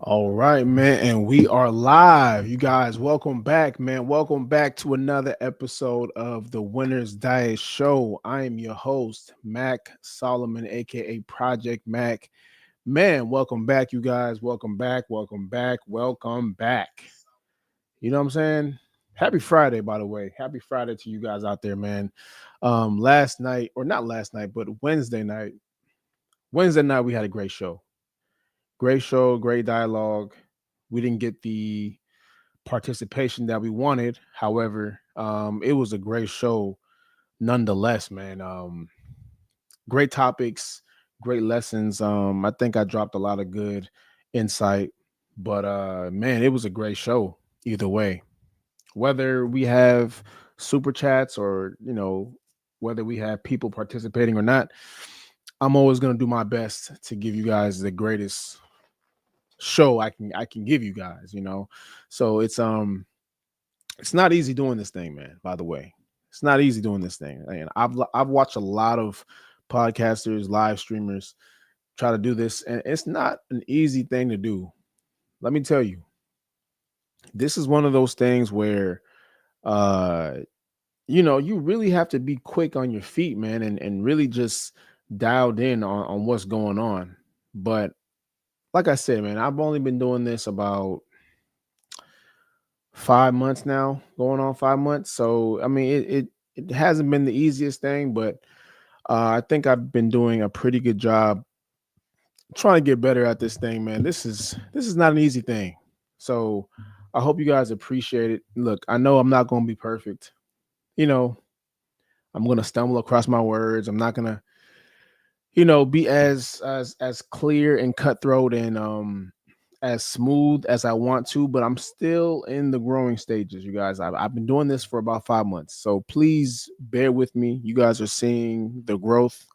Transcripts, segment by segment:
All right, man, and we are live. You guys, welcome back, man. Welcome back to another episode of the Winner's Diet Show. I am your host, Mac Solomon, aka Project Mac. Man, welcome back, you guys. Welcome back, welcome back, welcome back. You know what I'm saying? Happy Friday, by the way. Happy Friday to you guys out there, man. Last night, or not last night, but Wednesday night, we had a great show. Great show, great dialogue. We didn't get the participation that we wanted. However, it was a great show nonetheless, man. Great topics, great lessons. I think I dropped a lot of good insight, but man, it was a great show either way. Whether we have super chats or whether we have people participating or not, I'm always gonna do my best to give you guys the greatest show I can give you guys. So it's not easy doing this thing, man. By the way, it's not easy doing this thing. And I've watched a lot of podcasters, live streamers try to do this, and it's not an easy thing to do. Let me tell you, this is one of those things where uh you really have to be quick on your feet, man, and really just dialed in on what's going on. But like I said, man, I've only been doing this about 5 months now, going on 5 months. So I mean, it hasn't been the easiest thing, but I think I've been doing a pretty good job trying to get better at this thing, man. This is not an easy thing. So I hope you guys appreciate it. Look, I know I'm not going to be perfect. You know, I'm going to stumble across my words. I'm not going to, be as clear and cutthroat and as smooth as I want to, but I'm still in the growing stages, you guys. I've been doing this for about 5 months, so please bear with me. You guys are seeing the growth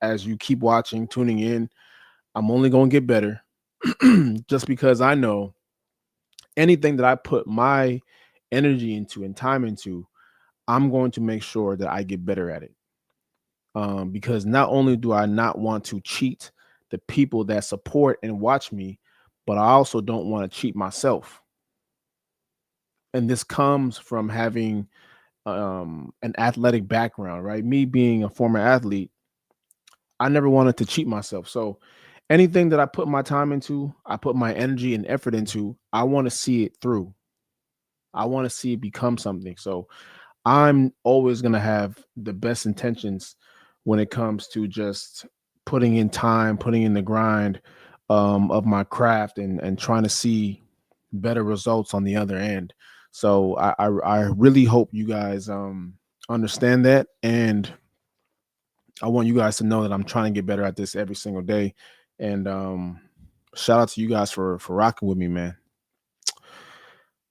as you keep watching, tuning in. I'm only going to get better, just because I know anything that I put my energy into and time into, I'm going to make sure that I get better at it. Because not only do I not want to cheat the people that support and watch me, but I also don't want to cheat myself. And this comes from having an athletic background, right? Me being a former athlete, I never wanted to cheat myself. So anything that I put my time into, I put my energy and effort into, I want to see it through. I want to see it become something. So I'm always going to have the best intentions when it comes to just putting in time, putting in the grind of my craft and trying to see better results on the other end. So I really hope you guys understand that. And I want you guys to know that I'm trying to get better at this every single day. And shout out to you guys for rocking with me, man.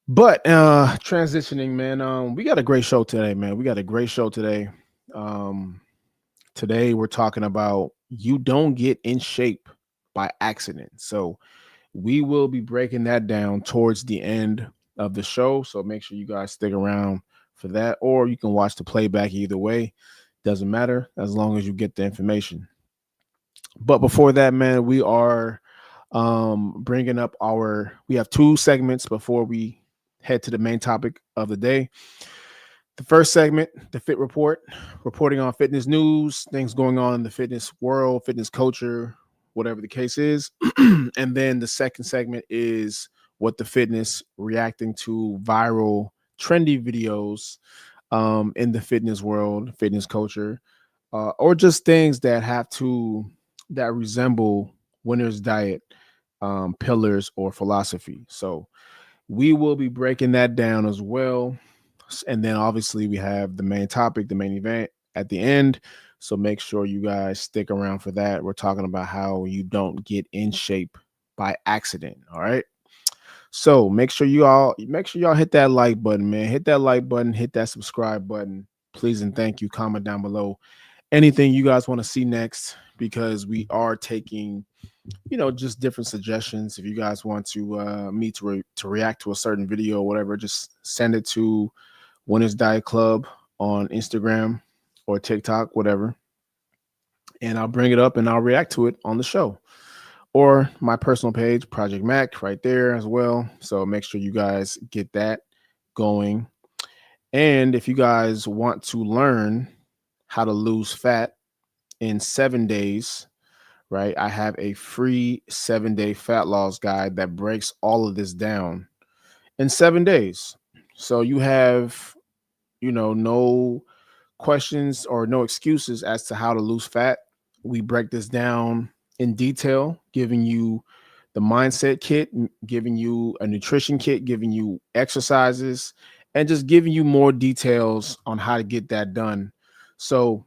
But transitioning, man, we got a great show today, man. We got a great show today. Um, Today we're talking about you don't get in shape by accident. So we will be breaking that down towards the end of the show. So make sure you guys stick around for that, or you can watch the playback either way. Doesn't matter as long as you get the information. But before that, man, we are bringing up we have two segments before we head to the main topic of the day. The first segment, the Fit Report, reporting on fitness news, things going on in the fitness world, fitness culture, whatever the case is. And then the second segment is What the Fitness, reacting to viral, trendy videos in the fitness world, fitness culture, or just things that resemble Winner's Diet pillars or philosophy. So we will be breaking that down as well. And then obviously we have the main topic, the main event at the end. So make sure you guys stick around for that. We're talking about how you don't get in shape by accident. All right. So make sure y'all hit that like button, man. Hit that like button, hit that subscribe button. Please and thank you. Comment down below anything you guys want to see next, because we are taking just different suggestions. If you guys want to me to react to a certain video or whatever, just send it to Winners Diet Club on Instagram or TikTok, whatever, and I'll bring it up and I'll react to it on the show. or my personal page, Project Mac, right there as well. So make sure you guys get that going. And if you guys want to learn how to lose fat in 7 days, right, I have a free 7-day fat loss guide that breaks all of this down in 7 days. So you have, no questions or no excuses as to how to lose fat. We break this down in detail, giving you the mindset kit, giving you a nutrition kit, giving you exercises, and just giving you more details on how to get that done. So,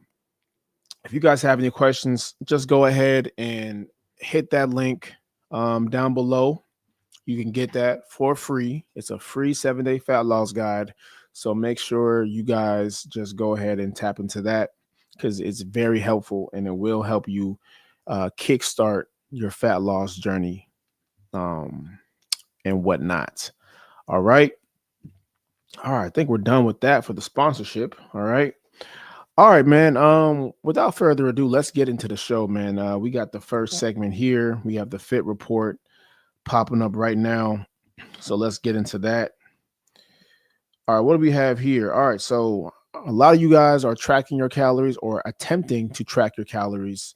if you guys have any questions, just go ahead and hit that link down below. You can get that for free. It's a free 7-day fat loss guide. So make sure you guys just go ahead and tap into that because it's very helpful and it will help you kickstart your fat loss journey um, and whatnot. All right. All right. I think we're done with that for the sponsorship. All right. All right, man. Without further ado, let's get into the show, man. We got the first segment here. We have the Fit Report popping up right now. So let's get into that. All right, what do we have here? All right, so a lot of you guys are tracking your calories or attempting to track your calories.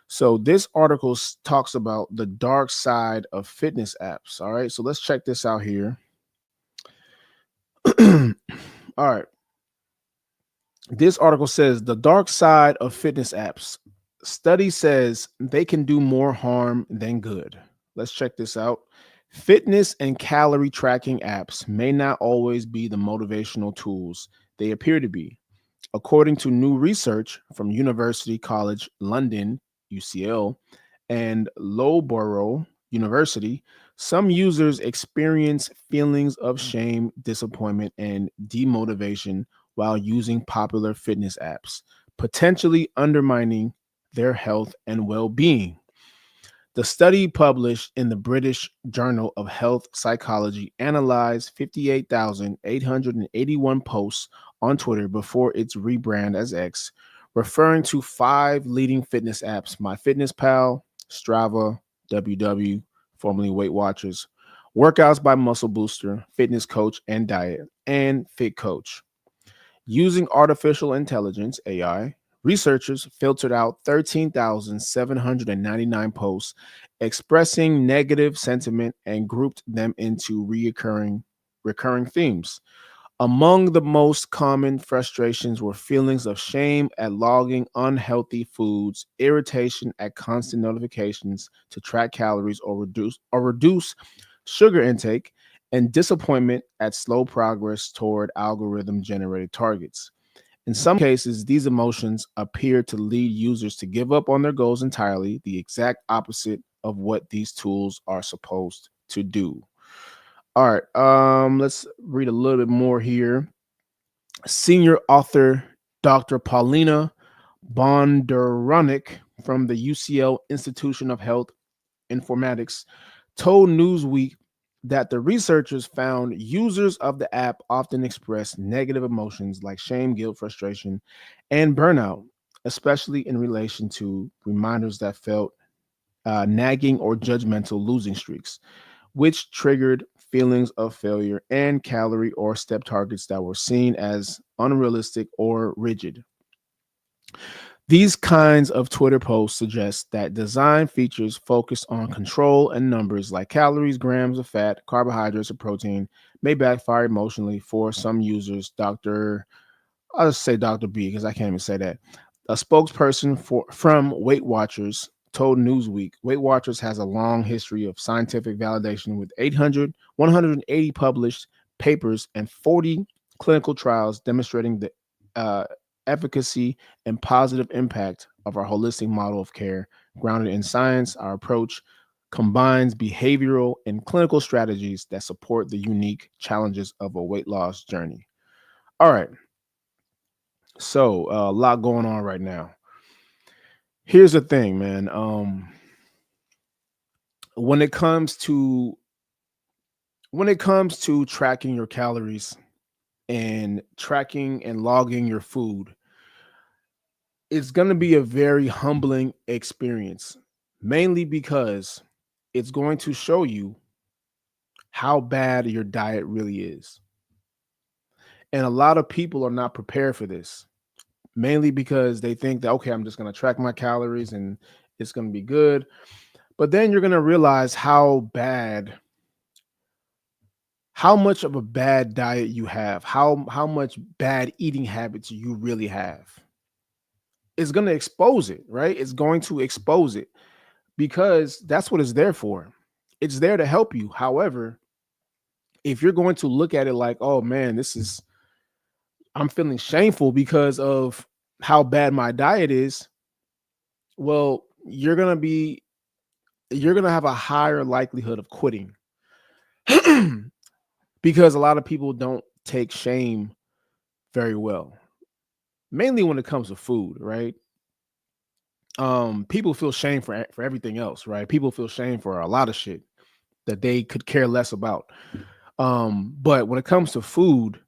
So this article talks about the dark side of fitness apps. All right, so let's check this out here. All right, this article says the dark side of fitness apps. Study says they can do more harm than good. Let's check this out. Fitness and calorie tracking apps may not always be the motivational tools they appear to be. According to new research from University College London, UCL, and Loughborough University, some users experience feelings of shame, disappointment, and demotivation while using popular fitness apps, potentially undermining their health and well being. The study published in the British Journal of Health Psychology analyzed 58,881 posts on Twitter before its rebrand as X, referring to 5 leading fitness apps: MyFitnessPal, Strava, WW, formerly Weight Watchers, Workouts by Muscle Booster, Fitness Coach and Diet, and Fit Coach. Using artificial intelligence, AI, researchers filtered out 13,799 posts expressing negative sentiment and grouped them into recurring themes. Among the most common frustrations were feelings of shame at logging unhealthy foods, irritation at constant notifications to track calories or reduce sugar intake, and disappointment at slow progress toward algorithm generated targets. In some cases, these emotions appear to lead users to give up on their goals entirely, the exact opposite of what these tools are supposed to do. All right, let's read a little bit more here. Senior author Dr. Paulina Bondaronik from the UCL Institution of Health Informatics told Newsweek that the researchers found users of the app often express negative emotions like shame, guilt, frustration, and burnout, especially in relation to reminders that felt nagging or judgmental losing streaks, which triggered feelings of failure and calorie or step targets that were seen as unrealistic or rigid. These kinds of Twitter posts suggest that design features focused on control and numbers like calories, grams of fat, carbohydrates, or protein may backfire emotionally for some users. I'll just say Dr. B because I can't even say that. A spokesperson from Weight Watchers told Newsweek Weight Watchers has a long history of scientific validation with 180 published papers and 40 clinical trials demonstrating the uh, efficacy and positive impact of our holistic model of care grounded in science. Our approach combines behavioral and clinical strategies that support the unique challenges of a weight loss journey. All right. So a lot going on right now. Here's the thing, man. When it comes to tracking your calories and tracking and logging your food, it's going to be a very humbling experience, mainly because it's going to show you how bad your diet really is. And a lot of people are not prepared for this, mainly because they think that, okay, I'm just going to track my calories and it's going to be good. But then you're going to realize how much of a bad diet you have, how much bad eating habits you really have. It's going to expose it, right? It's going to expose it because that's what it's there for. It's there to help you. However, if you're going to look at it like, oh man, I'm feeling shameful because of how bad my diet is, well, you're going to have a higher likelihood of quitting because a lot of people don't take shame very well, mainly when it comes to food, right? People feel shame for everything else, right? People feel shame for a lot of shit that they could care less about. But when it comes to food,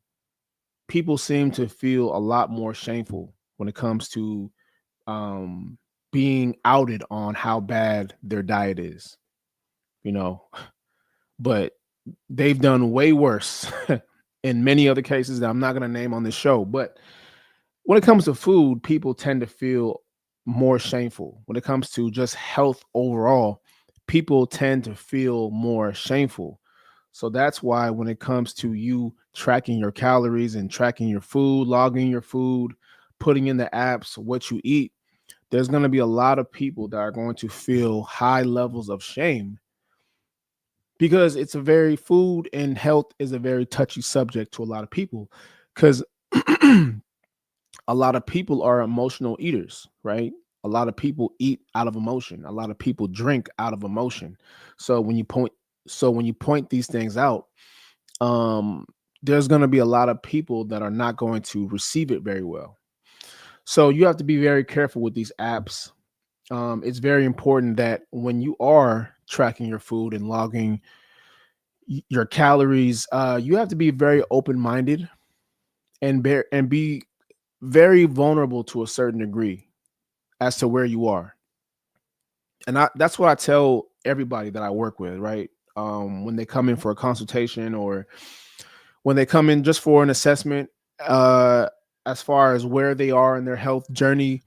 people seem to feel a lot more shameful when it comes to um being outed on how bad their diet is, you know. But they've done way worse in many other cases that I'm not going to name on this show. But when it comes to food, people tend to feel more shameful. When it comes to just health overall, people tend to feel more shameful. So that's why when it comes to you tracking your calories and tracking your food, logging your food, putting in the apps what you eat, there's going to be a lot of people that are going to feel high levels of shame because it's a very food and health is a very touchy subject to a lot of people because a lot of people are emotional eaters, right? A lot of people eat out of emotion. A lot of people drink out of emotion. So when you point when you point these things out, um there's going to be a lot of people that are not going to receive it very well. So you have to be very careful with these apps. It's very important that when you are tracking your food and logging your calories, you have to be very open minded and be very vulnerable to a certain degree as to where you are. And that's what I tell everybody that I work with, right? When they come in for a consultation or when they come in just for an assessment, uh, as far as where they are in their health journey,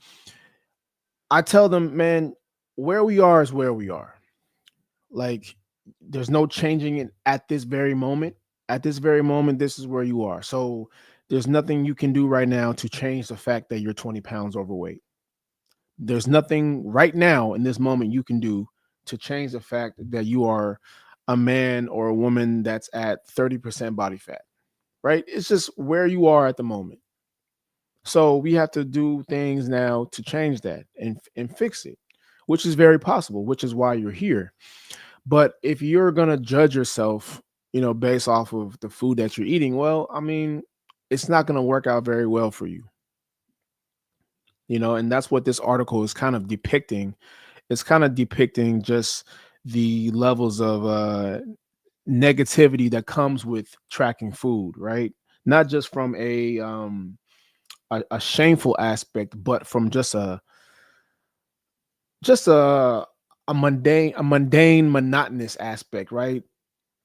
I tell them, man, where we are is where we are. Like, there's no changing it at this very moment. At this very moment, this is where you are. So there's nothing you can do right now to change the fact that you're 20 pounds overweight. There's nothing right now in this moment you can do to change the fact that you are a man or a woman that's at 30% body fat, right? It's just where you are at the moment. So we have to do things now to change that and fix it, which is very possible, which is why you're here. But if you're going to judge yourself, based off of the food that you're eating, well, I mean, it's not going to work out very well for you, and that's what this article is kind of depicting. It's kind of depicting just the levels of negativity that comes with tracking food, right? Not just from a shameful aspect, but from just a mundane monotonous aspect, right?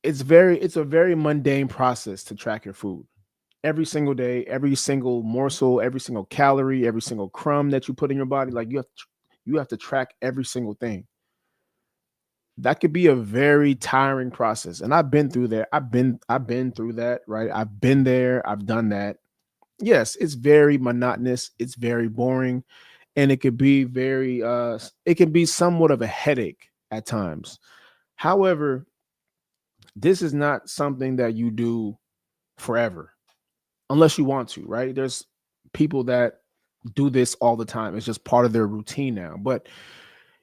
It's a very mundane process to track your food every single day, every single morsel, every single calorie, every single crumb that you put in your body. Like you have to track every single thing. That could be a very tiring process, and I've been through there. I've been through that, right? I've been there. I've done that. Yes, it's very monotonous. It's very boring, and it could be it can be somewhat of a headache at times. However, this is not something that you do forever unless you want to, right? There's people that do this all the time. It's just part of their routine now. But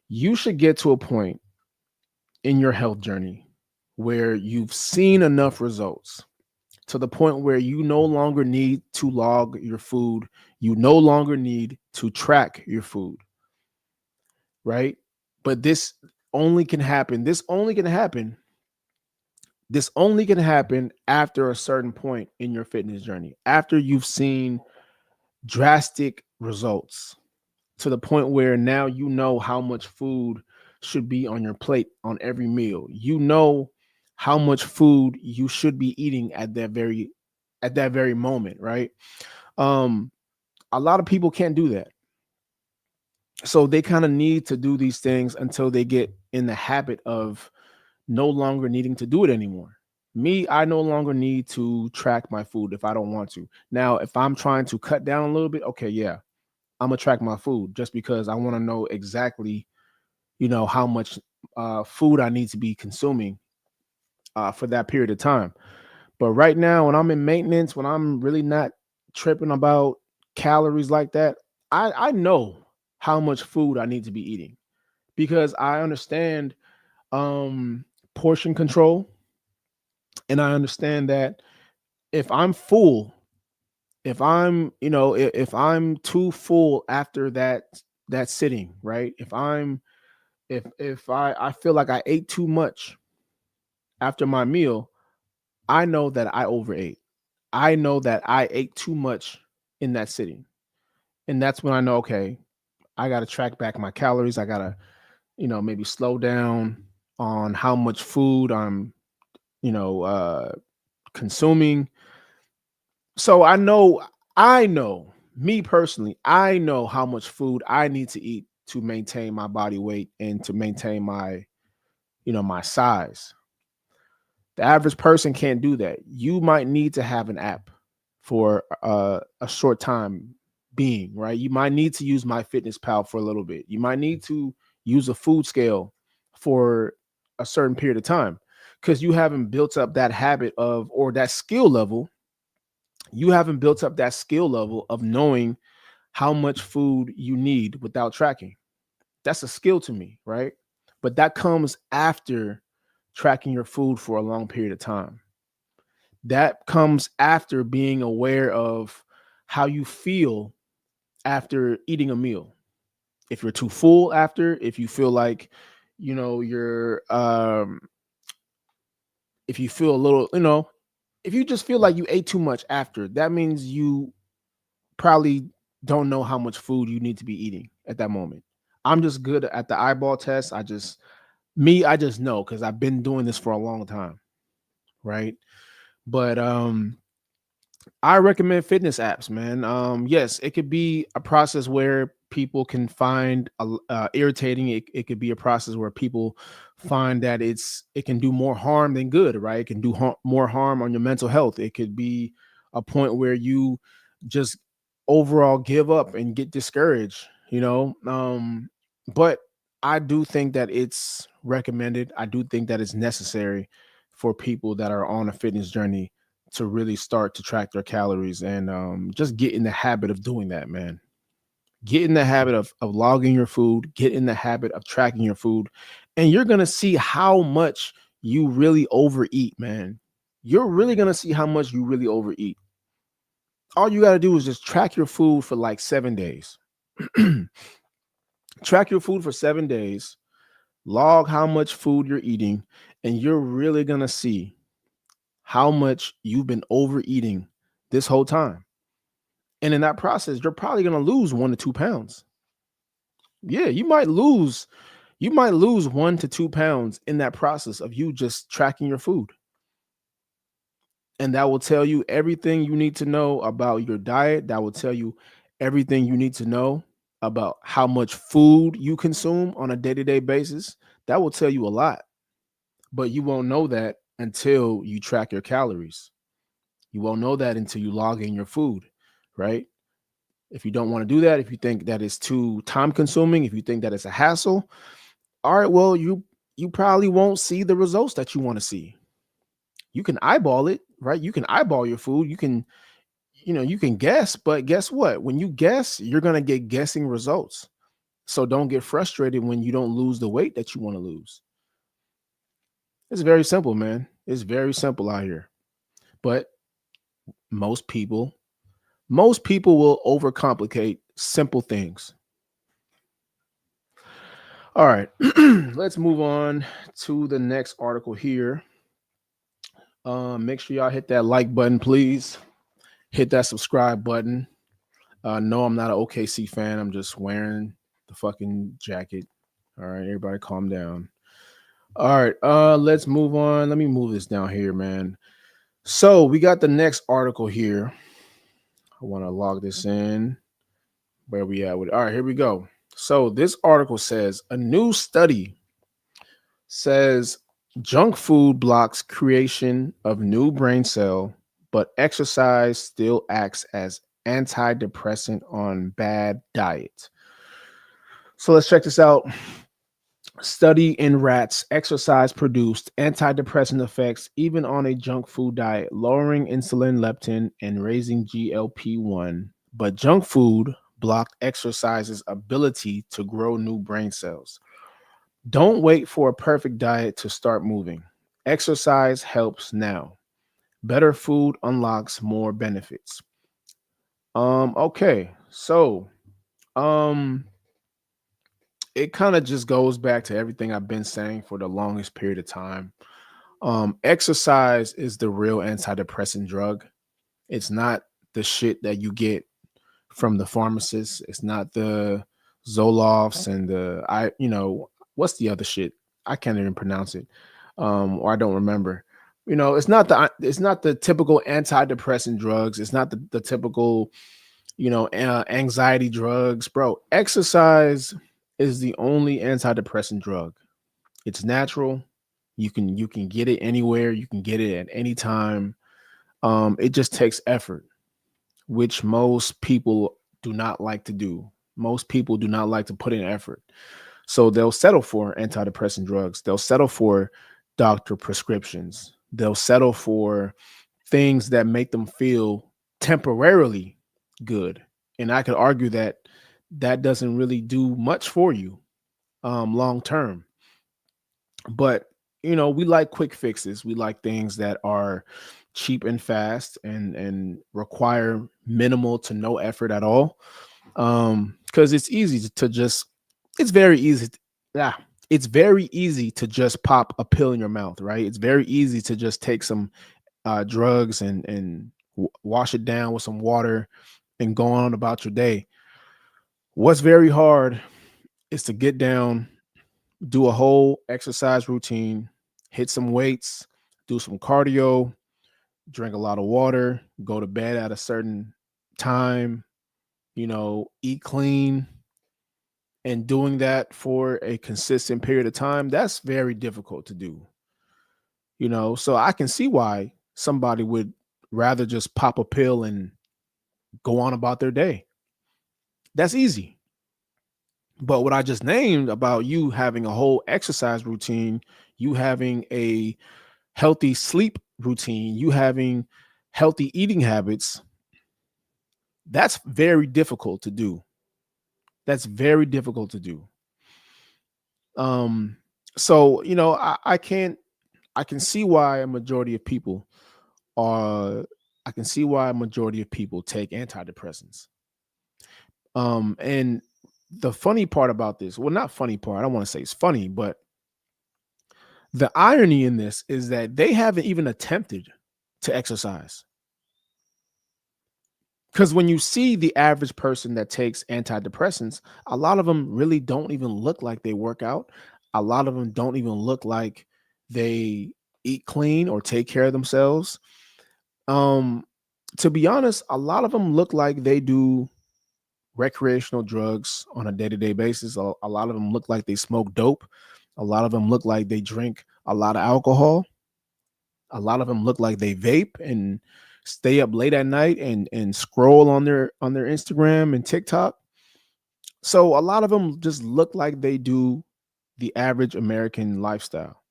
you should get to a point in your health journey where you've seen enough results to the point where you no longer need to log your food. You no longer need to track your food, right? But this only can happen. This only can happen after a certain point in your fitness journey, after you've seen drastic results to the point where now you know how much food should be on your plate on every meal. You know how much food you should be eating at that very moment, right? Um, a lot of people can't do that. So they kind of need to do these things until they get in the habit of no longer needing to do it anymore. Me, I no longer need to track my food if I don't want to. Now, if I'm trying to cut down a little bit, okay, yeah, I'm gonna track my food just because I want to know exactly, how much food I need to be consuming for that period of time. But right now, when I'm in maintenance, when I'm really not tripping about calories like that, I know how much food I need to be eating because I understand um portion control, and I understand that if I'm full, if I'm, if I'm too full after that sitting, right? If I feel like I ate too much after my meal, I know that I overate. I know that I ate too much in that sitting. And that's when I know, okay, I got to track back my calories. I got to, maybe slow down on how much food I'm, you know, uh, consuming. So I know, me personally, I know how much food I need to eat to maintain my body weight and to maintain my size. The average person can't do that. You might need to have an app for a short time being, right? You might need to use my fitness pal for a little bit. You might need to use a food scale for a certain period of time because you haven't built up that habit of or that skill level. You haven't built up that skill level of knowing how much food you need without tracking. That's a skill to me, right? But that comes after tracking your food for a long period of time. That comes after being aware of how you feel after eating a meal. If you're too full after, if you feel like, you're if you feel a little, if you just feel like you ate too much after, that means you probably don't know how much food you need to be eating at that moment. I'm just good at the eyeball test. I just know because I've been doing this for a long time, right? But I recommend fitness apps, man. Yes, it could be a process where people can find irritating. It could be a process where people find that it can do more harm than good, right? It can do more harm on your mental health. It could be a point where you just overall give up and get discouraged, but I do think that it's recommended. I do think that it's necessary for people that are on a fitness journey to really start to track their calories and just get in the habit of doing that, man. Get in the habit of logging your food, get in the habit of tracking your food, and you're going to see how much you really overeat, man. You're really going to see how much you really overeat. All you got to do is just track your food for like 7 days. Track your food for 7 days, log how much food you're eating, and you're really going to see how much you've been overeating this whole time. And in that process, you're probably going to lose 1 to 2 pounds. Yeah, you might lose 1 to 2 pounds in that process of you just tracking your food. And that will tell you everything you need to know about your diet. That will tell you everything you need to know about how much food you consume on a day-to-day basis. That will tell you a lot. But you won't know that until you track your calories. You won't know that until you log in your food, right? If you don't want to do that, if you think that it's too time consuming, if you think that it's a hassle, all right, well, you probably won't see the results that you want to see. You can eyeball it, right? You can eyeball your food. You can guess, but guess what? When you guess, you're going to get guessing results. So don't get frustrated when you don't lose the weight that you want to lose. It's very simple, man. It's very simple out here. But most people most people will overcomplicate simple things. All right, let's move on to the next article here. Make sure y'all hit that like button, please. Hit that subscribe button. No, I'm not an OKC fan. I'm just wearing the fucking jacket. All right, everybody calm down. All right, let's move on. Let me move this down here, man. So we got the next article here. I want to log this in. Where we at with it? All right, here we go. So this article says a new study says junk food blocks creation of new brain cell, but exercise still acts as antidepressant on bad diet. So let's check this out. Study in rats, exercise produced antidepressant effects even on a junk food diet, lowering insulin leptin and raising GLP-1. But junk food blocked exercise's ability to grow new brain cells. Don't wait for a perfect diet to start moving. Exercise helps now. Better food unlocks more benefits. Okay. So, um it kind of just goes back to everything I've been saying for the longest period of time. Exercise is the real antidepressant drug. It's not the shit that you get from the pharmacist. It's not the Zolofts and what's the other shit? I can't even pronounce it, or I don't remember. It's not the typical antidepressant drugs. It's not the typical anxiety drugs, bro. Exercise is the only antidepressant drug. It's natural. You can get it anywhere. You can get it at any time. It just takes effort, which most people do not like to do. Most people do not like to put in effort. So they'll settle for antidepressant drugs. They'll settle for doctor prescriptions. They'll settle for things that make them feel temporarily good. And I could argue that that doesn't really do much for you long term. But we like quick fixes. We like things that are cheap and fast and require minimal to no effort at all. Because it's very easy. Yeah, it's very easy to just pop a pill in your mouth, right? It's very easy to just take some drugs and wash it down with some water and go on about your day. What's very hard is to get down, do a whole exercise routine, hit some weights, do some cardio, drink a lot of water, go to bed at a certain time, eat clean, and doing that for a consistent period of time. That's very difficult to do. So I can see why somebody would rather just pop a pill and go on about their day. That's easy. But what I just named about you having a whole exercise routine, you having a healthy sleep routine, you having healthy eating habits, that's very difficult to do. That's very difficult to do. Um, so I can see why a majority of people are I can see why a majority of people take antidepressants. And the funny part about this, well, not funny part, I don't want to say it's funny, but the irony in this is that they haven't even attempted to exercise. Because when you see the average person that takes antidepressants, a lot of them really don't even look like they work out. A lot of them don't even look like they eat clean or take care of themselves. Um, to be honest, a lot of them look like they do recreational drugs on a day-to-day basis. A lot of them look like they smoke dope. A lot of them look like they drink a lot of alcohol. A lot of them look like they vape and stay up late at night and scroll on their Instagram and TikTok. So a lot of them just look like they do the average American lifestyle.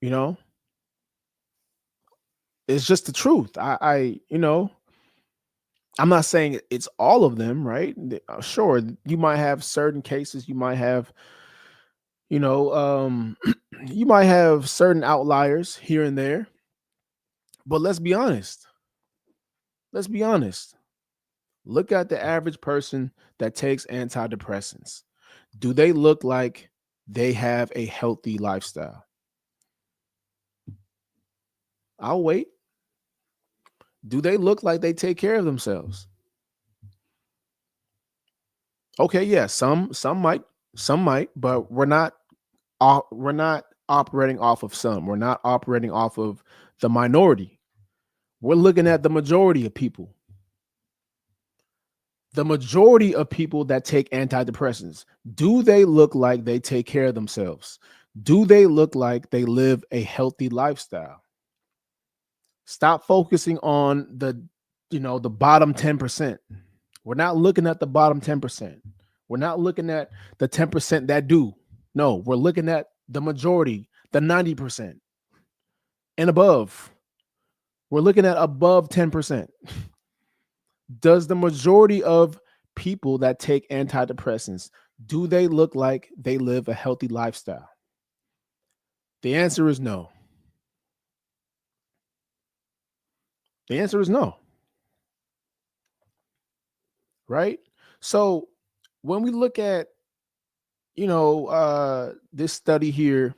You know, it's just the truth. I'm not saying it's all of them, right? Sure, you might have certain cases. You might have, you know, you might have certain outliers here and there. But let's be honest. Let's be honest. Look at the average person that takes antidepressants. Do they look like they have a healthy lifestyle? I'll wait. Do they look like they take care of themselves? Okay, yeah, some might, but we're not operating off of some. We're not operating off of the minority. We're looking at the majority of people. The majority of people that take antidepressants, do they look like they take care of themselves? Do they look like they live a healthy lifestyle? Stop focusing on the bottom 10%. We're not looking at the bottom 10%. We're not looking at the 10% that do. No, we're looking at the majority, the 90% and above. We're looking at above 10%. Does the majority of people that take antidepressants, do they look like they live a healthy lifestyle? The answer is no. The answer is no, right? So when we look at, this study here,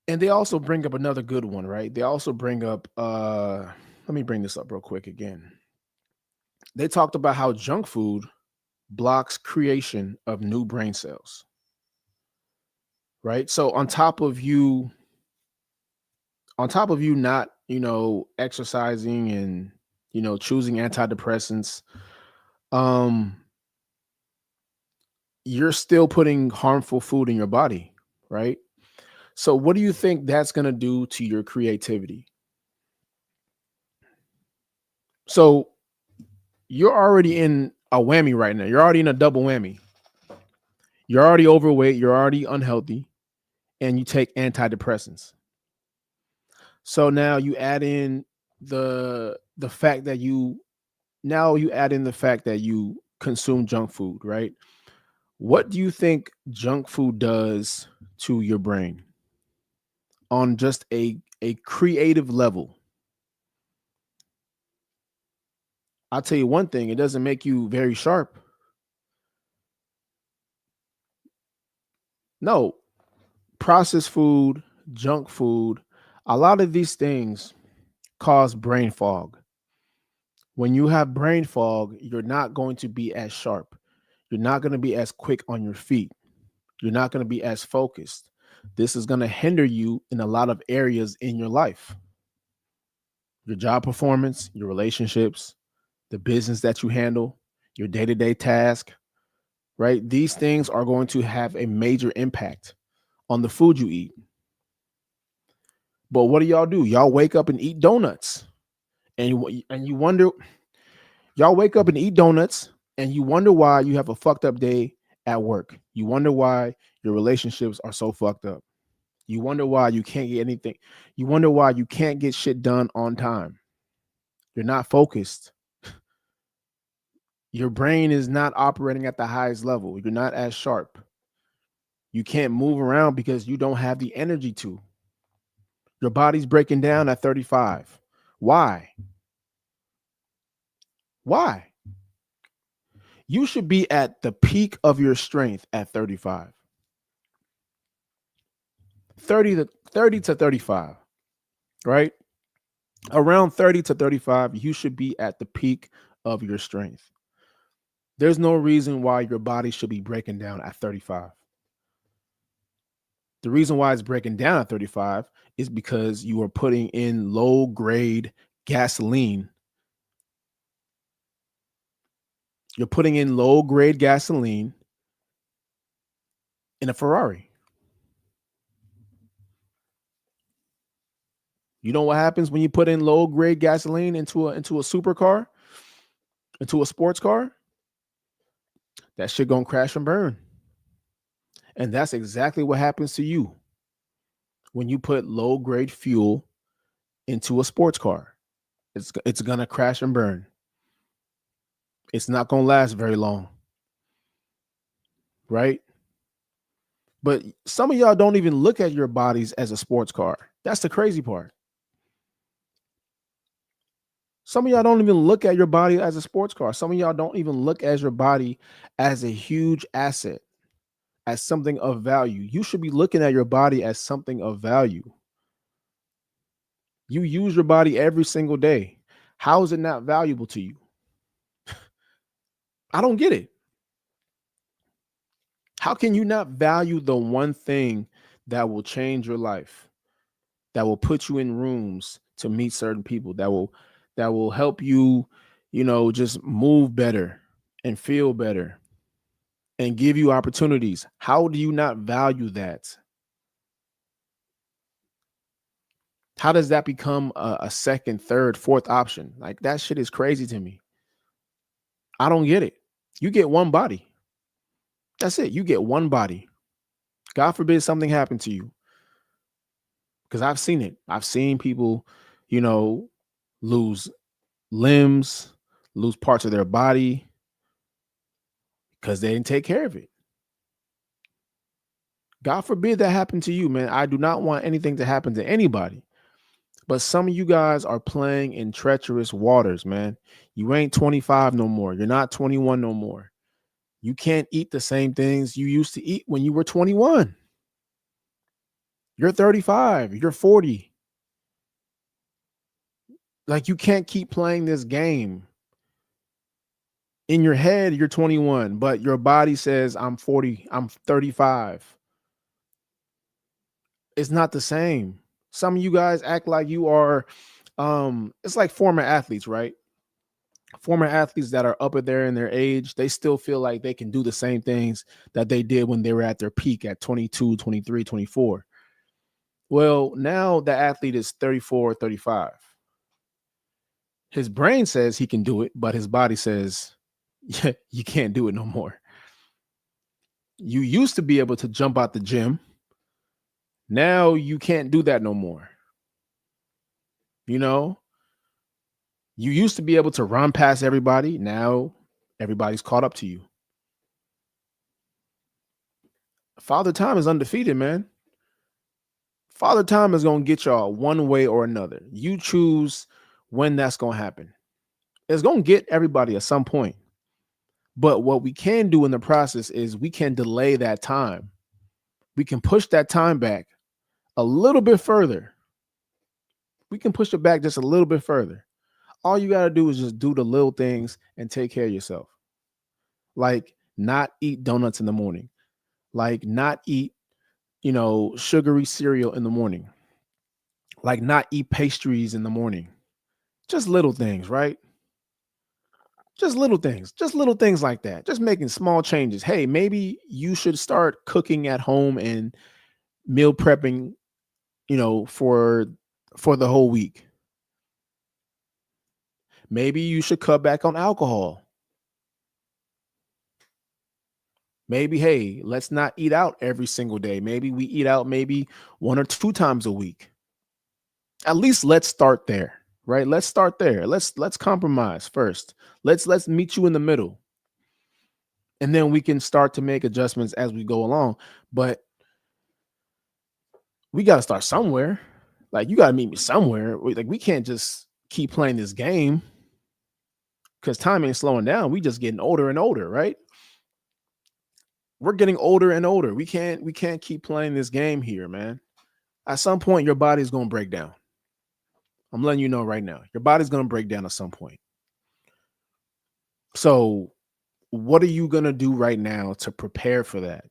and they also bring up another good one, right? They also bring up let me bring this up real quick again. They talked about how junk food blocks creation of new brain cells, right? So on top of you not, exercising and, choosing antidepressants, um you're still putting harmful food in your body, right? So what do you think that's going to do to your creativity? So you're already in a whammy right now. You're already in a double whammy. You're already overweight, you're already unhealthy, and you take antidepressants. So now you add in the fact that you consume junk food, right? What do you think junk food does to your brain on just a creative level? I'll tell you one thing, it doesn't make you very sharp. No, processed food, junk food, a lot of these things cause brain fog. When you have brain fog, you're not going to be as sharp. You're not going to be as quick on your feet. You're not going to be as focused. This is going to hinder you in a lot of areas in your life: your job performance, your relationships, the business that you handle, your day to day task, right? These things are going to have a major impact on the food you eat. But what do y'all do? Y'all wake up and eat donuts. And you wonder, y'all wake up and eat donuts and you wonder why you have a fucked up day at work. You wonder why your relationships are so fucked up. You wonder why you can't get anything. You wonder why you can't get shit done on time. You're not focused. Your brain is not operating at the highest level. You're not as sharp. You can't move around because you don't have the energy to. Your body's breaking down at 35. Why? Why? You should be at the peak of your strength at 35. 30 to 35, right? Around 30 to 35, you should be at the peak of your strength. There's no reason why your body should be breaking down at 35. The reason why it's breaking down at 35 is because you are putting in low grade gasoline. You're putting in low grade gasoline in a Ferrari. You know what happens when you put in low grade gasoline into a supercar, into a sports car? That shit gonna crash and burn. And that's exactly what happens to you when you put low grade fuel into a sports car. It's gonna crash and burn. It's not gonna last very long, right? But some of y'all don't even look at your bodies as a sports car. That's the crazy part. Some of y'all don't even look at your body as a sports car. Some of y'all don't even look at your body as a huge asset, as something of value. You should be looking at your body as something of value. You use your body every single day. How is it not valuable to you? I don't get it. How can you not value the one thing that will change your life, that will put you in rooms to meet certain people, that will help you, just move better and feel better and give you opportunities? How do you not value that? How does that become a second, third, fourth option? Like, that shit is crazy to me. I don't get it. You get one body. That's it. You get one body. God forbid something happened to you. Because I've seen it. I've seen people, you know, lose limbs, lose parts of their body because they didn't take care of it. God forbid that happened to you, man. I do not want anything to happen to anybody. But some of you guys are playing in treacherous waters, man. You ain't 25 no more. You're not 21 no more. You can't eat the same things you used to eat when you were 21. You're 35. You're 40. Like, you can't keep playing this game. In your head, you're 21, but your body says, I'm 40, I'm 35. It's not the same. Some of you guys act like you are, it's like former athletes, right? Former athletes that are up there in their age, they still feel like they can do the same things that they did when they were at their peak at 22, 23, 24. Well, now the athlete is 34, 35. His brain says he can do it, but his body says, yeah, you can't do it no more. You used to be able to jump out the gym. Now you can't do that no more. You know, you used to be able to run past everybody. Now everybody's caught up to you. Father Time is undefeated, man. Father Time is going to get y'all one way or another. You choose when that's going to happen. It's going to get everybody at some point. But what we can do in the process is we can delay that time. We can push that time back a little bit further. We can push it back just a little bit further. All you got to do is just do the little things and take care of yourself. Like, not eat donuts in the morning. Like, not eat, sugary cereal in the morning. Like, not eat pastries in the morning. Just little things, right? Just little things like that. Just making small changes. Hey, maybe you should start cooking at home and meal prepping, for the whole week. Maybe you should cut back on alcohol. Maybe, hey, let's not eat out every single day. Maybe we eat out maybe 1 or 2 times a week. At least let's start there, right? Let's start there. Let's compromise first. Let's meet you in the middle. And then we can start to make adjustments as we go along. But we got to start somewhere. Like, you got to meet me somewhere. Like, we can't just keep playing this game because time ain't slowing down. We just getting older and older, right? We're getting older and older. We can't keep playing this game here, man. At some point, your body's going to break down. I'm letting you know right now. Your body's going to break down at some point. So what are you going to do right now to prepare for that?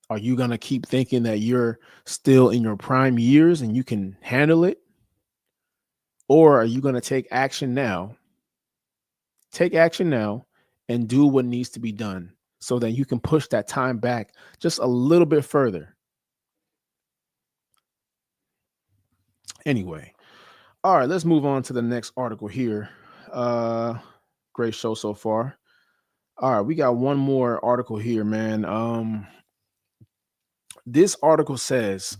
Are you going to keep thinking that you're still in your prime years and you can handle it? Or are you going to take action now? Take action now and do what needs to be done so that you can push that time back just a little bit further. Anyway, all right, let's move on to the next article here. Great show so far. All right, we got one more article here, man. This article says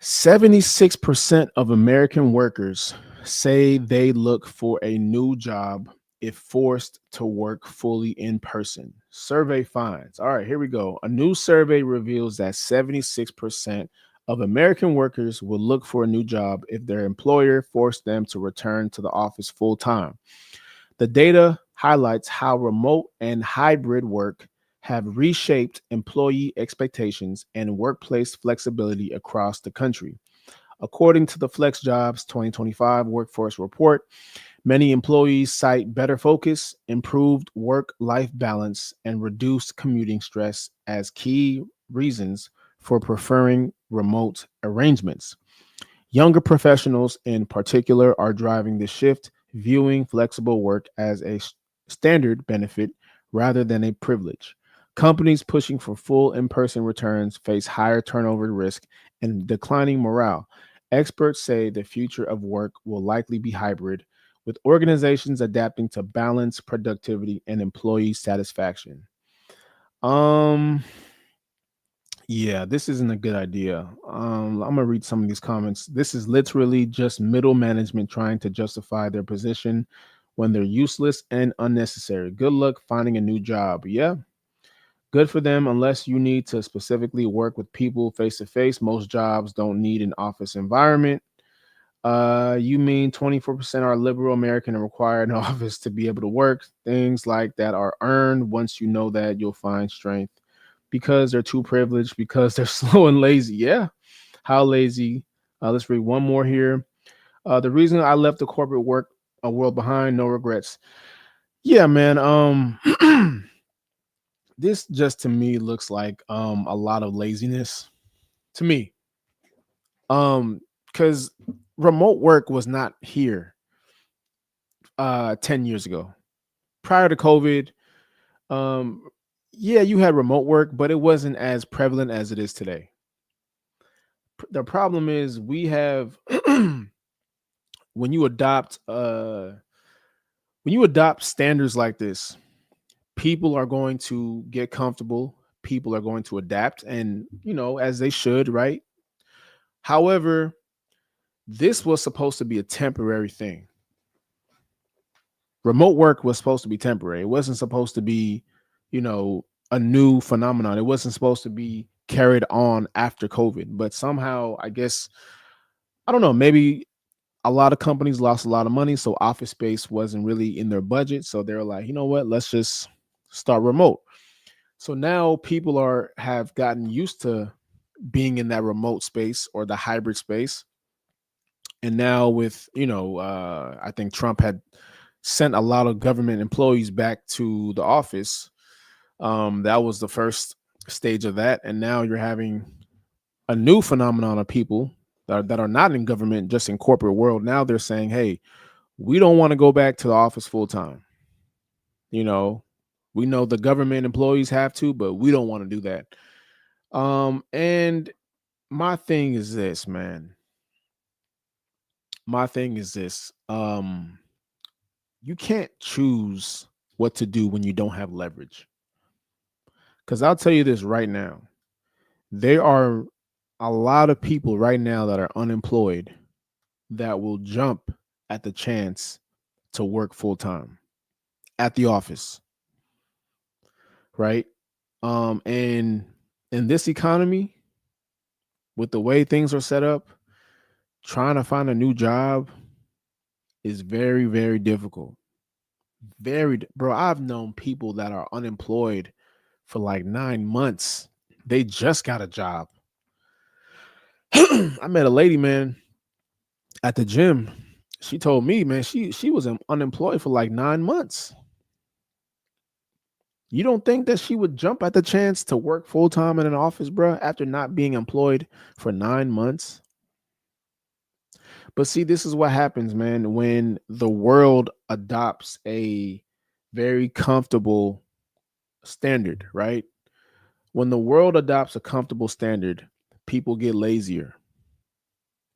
76% of American workers say they look for a new job if forced to work fully in person. Survey finds. All right, here we go. A new survey reveals that 76% of American workers will look for a new job if their employer forced them to return to the office full time. The data highlights how remote and hybrid work have reshaped employee expectations and workplace flexibility across the country. According to the Flex Jobs 2025 Workforce Report, Many employees cite better focus, improved work life balance, and reduced commuting stress as key reasons for preferring remote arrangements. Younger professionals, in particular, are driving the shift, viewing flexible work as a standard benefit rather than a privilege. Companies pushing for full in person returns face higher turnover risk and declining morale. Experts say the future of work will likely be hybrid, with organizations adapting to balance productivity and employee satisfaction. Um, yeah, this isn't a good idea. I'm gonna read some of these comments. This is literally just middle management trying to justify their position when they're useless and unnecessary. Good luck finding a new job. Yeah, good for them unless you need to specifically work with people face to face. Most jobs don't need an office environment. You mean 24% are liberal American and require an office to be able to work? Things like that are earned. Once you know that, you'll find strength because they're too privileged, because they're slow and lazy. Yeah. How lazy? Let's read one more here. The reason I left the corporate work a world behind, no regrets. Yeah, man. This just to me looks like a lot of laziness to me. Because remote work was not here 10 years ago. Prior to COVID, um, yeah, you had remote work, but it wasn't as prevalent as it is today. The problem is we have when you adopt standards like this, people are going to get comfortable, people are going to adapt, and as they should, right? However, this was supposed to be a temporary thing. Remote work was supposed to be temporary. It wasn't supposed to be, a new phenomenon. It wasn't supposed to be carried on after COVID. But somehow, I guess, I don't know, maybe a lot of companies lost a lot of money, so office space wasn't really in their budget. So they're like, you know what, let's just start remote. So now people have gotten used to being in that remote space or the hybrid space. And now with, I think Trump had sent a lot of government employees back to the office. That was the first stage of that. And now you're having a new phenomenon of people that are not in government, just in corporate world. Now they're saying, hey, we don't want to go back to the office full time. You know, we know the government employees have to, but we don't want to do that. And my thing is this, man. My thing is this. You can't choose what to do when you don't have leverage. Because I'll tell you this right now. There are a lot of people right now that are unemployed that will jump at the chance to work full time at the office, right? And in this economy, with the way things are set up, trying to find a new job is very, very difficult. Bro, I've known people that are unemployed for like 9 months. They just got a job. I met a lady, man, at the gym. She told me, man, she was unemployed for like 9 months. You don't think that she would jump at the chance to work full time in an office, bro, after not being employed for 9 months? But see, this is what happens, man, when the world adopts a very comfortable standard, right? When the world adopts a comfortable standard, people get lazier.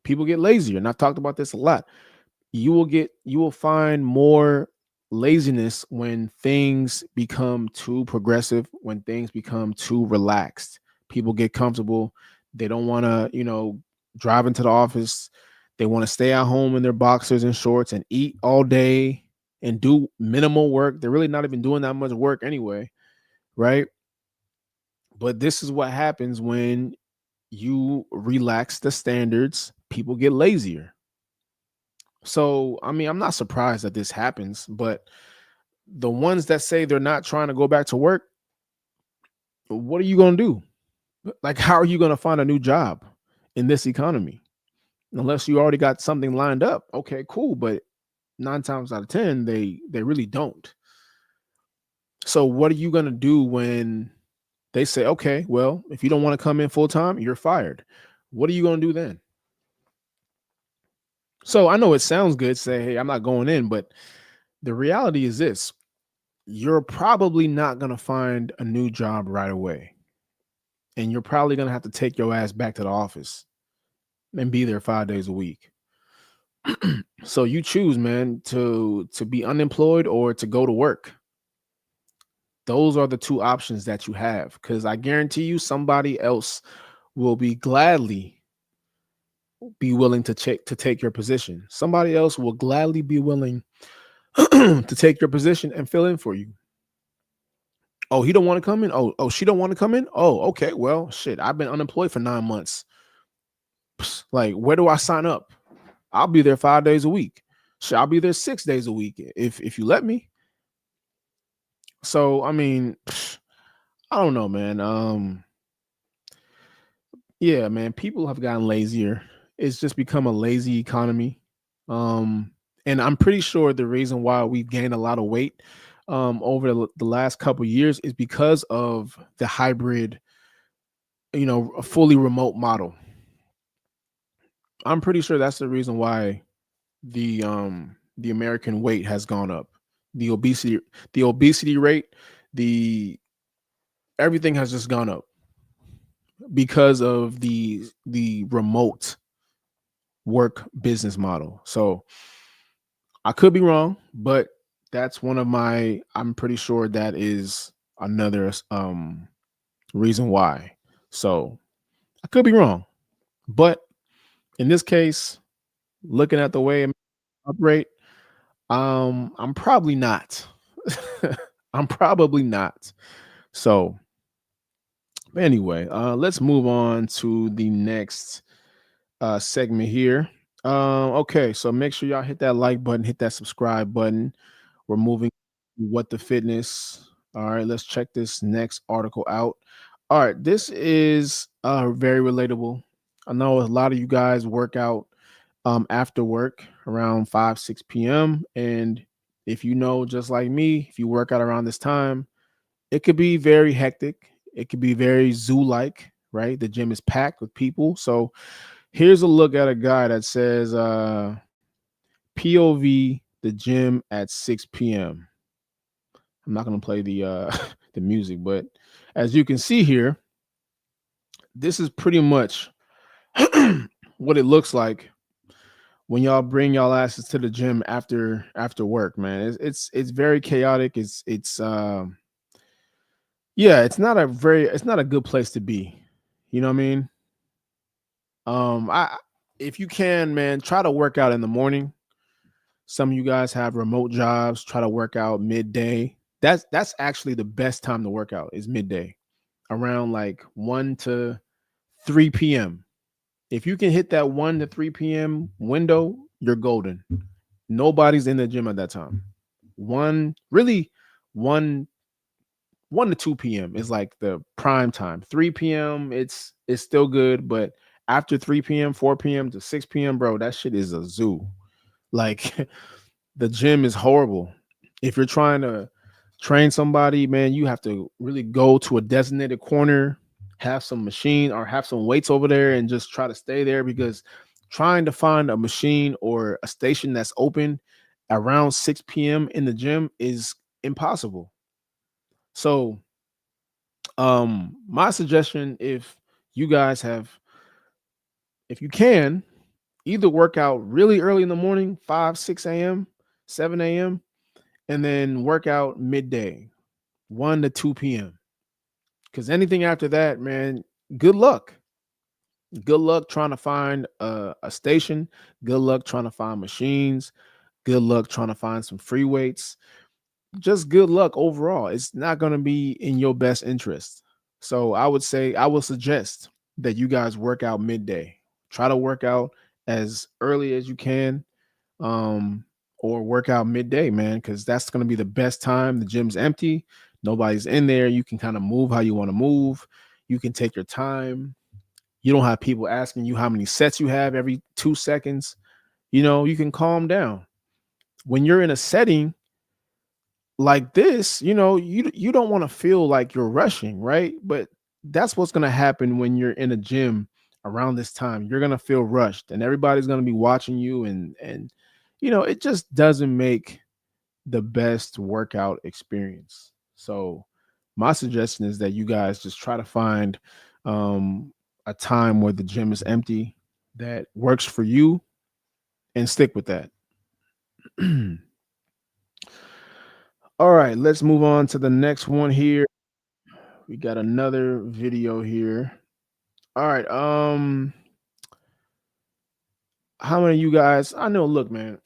People get lazier. And I've talked about this a lot. You will find more laziness when things become too progressive, when things become too relaxed. People get comfortable. They don't want to, drive into the office. They want to stay at home in their boxers and shorts and eat all day and do minimal work. They're really not even doing that much work anyway, right? But this is what happens when you relax the standards. People get lazier. So, I mean, I'm not surprised that this happens, but the ones that say they're not trying to go back to work, what are you going to do? Like, how are you going to find a new job in this economy? Unless you already got something lined up. Okay, cool. But nine times out of 10, they really don't. So what are you going to do when they say, okay, well, if you don't want to come in full time, you're fired? What are you going to do then? So I know it sounds good, say, hey, I'm not going in, but the reality is this: you're probably not going to find a new job right away. And you're probably going to have to take your ass back to the office and be there 5 days a week. So you choose, man, to be unemployed or to go to work. Those are the two options that you have, because I guarantee you somebody else will be gladly be willing to take your position. Somebody else will gladly be willing to take your position and fill in for you. Oh, he don't want to come in. Oh, she don't want to come in. Oh, okay. Well, shit. I've been unemployed for 9 months. Psst, like, where do I sign up? I'll be there 5 days a week. Shit, I'll be there 6 days a week if you let me. So I mean, I don't know, man. Yeah, man. People have gotten lazier. It's just become a lazy economy. And I'm pretty sure the reason why we've gained a lot of weight over the last couple of years is because of the hybrid, a fully remote model. I'm pretty sure that's the reason why the American weight has gone up. The obesity rate, the everything has just gone up because of the remote work business model. So I could be wrong, but that's one of my I'm pretty sure that is another reason why. So I could be wrong, but in this case, looking at the way I operate, I'm probably not. I'm probably not. So anyway, let's move on to the next segment here. Okay, so make sure y'all hit that like button, hit that subscribe button. We're moving to what the fitness. All right, let's check this next article out. All right, this is very relatable. I know a lot of you guys work out after work around 5 6 p.m. And if you know, just like me, if you work out around this time, it could be very hectic. It could be very zoo like, right? The gym is packed with people. So here's a look at a guy that says POV the gym at 6 p.m. I'm not going to play the the music, but as you can see here, this is pretty much what it looks like when y'all bring y'all asses to the gym after work, man. It's very chaotic. It's yeah, it's not a good place to be. You know what I mean? I If you can, man, try to work out in the morning. Some of you guys have remote jobs, try to work out midday. That's actually the best time to work out is midday, around like 1 to 3 p.m. If you can hit that 1 to 3 p.m. window, you're golden. Nobody's in the gym at that time. One really one 1 to 2 p.m. is like the prime time. 3 p.m. it's still good, but after 3 p.m., 4 p.m. to 6 p.m., bro, that shit is a zoo. Like the gym is horrible. If you're trying to train somebody, man, you have to really go to a designated corner, have some machine or have some weights over there and just try to stay there, because trying to find a machine or a station that's open around 6 p.m. in the gym is impossible. So, my suggestion, you guys have if you can, either work out really early in the morning, 5, 6 a.m., 7 a.m., and then work out midday, 1 to 2 p.m. Because anything after that, man, good luck. Good luck trying to find a station. Good luck trying to find machines. Good luck trying to find some free weights. Just good luck overall. It's not going to be in your best interest. So I would suggest that you guys work out midday. Try to work out as early as you can, or work out midday, man, because that's going to be the best time. The gym's empty. Nobody's in there. You can kind of move how you want to move. You can take your time. You don't have people asking you how many sets you have every 2 seconds. You can calm down. when you're in a setting like this, you don't want to feel like you're rushing, right? But that's what's going to happen when you're in a gym around this time. You're going to feel rushed and everybody's going to be watching you, and it just doesn't make the best workout experience. So my suggestion is that you guys just try to find um a time where the gym is empty that works for you and stick with that. All right, let's move on to the next one here. We got another video here. All right. How many of you guys? I know. Look, man.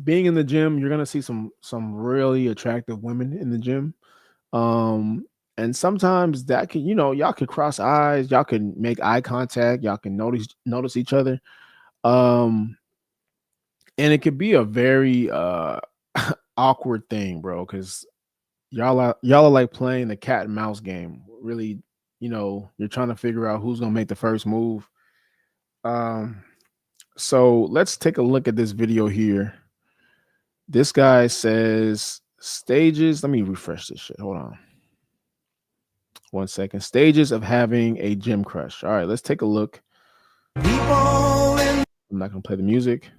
Being in the gym, you're gonna see some really attractive women in the gym. Um, and sometimes that can, y'all can cross eyes, y'all can make eye contact, y'all can notice each other. Um, and it could be a very awkward thing, bro, because y'all are like playing the cat and mouse game. Really, you're trying to figure out who's gonna make the first move. Um, so let's take a look at this video here. This guy says stages. Let me refresh this shit. Hold on. 1 second. Stages of having a gym crush. All right, let's take a look. I'm not gonna play the music.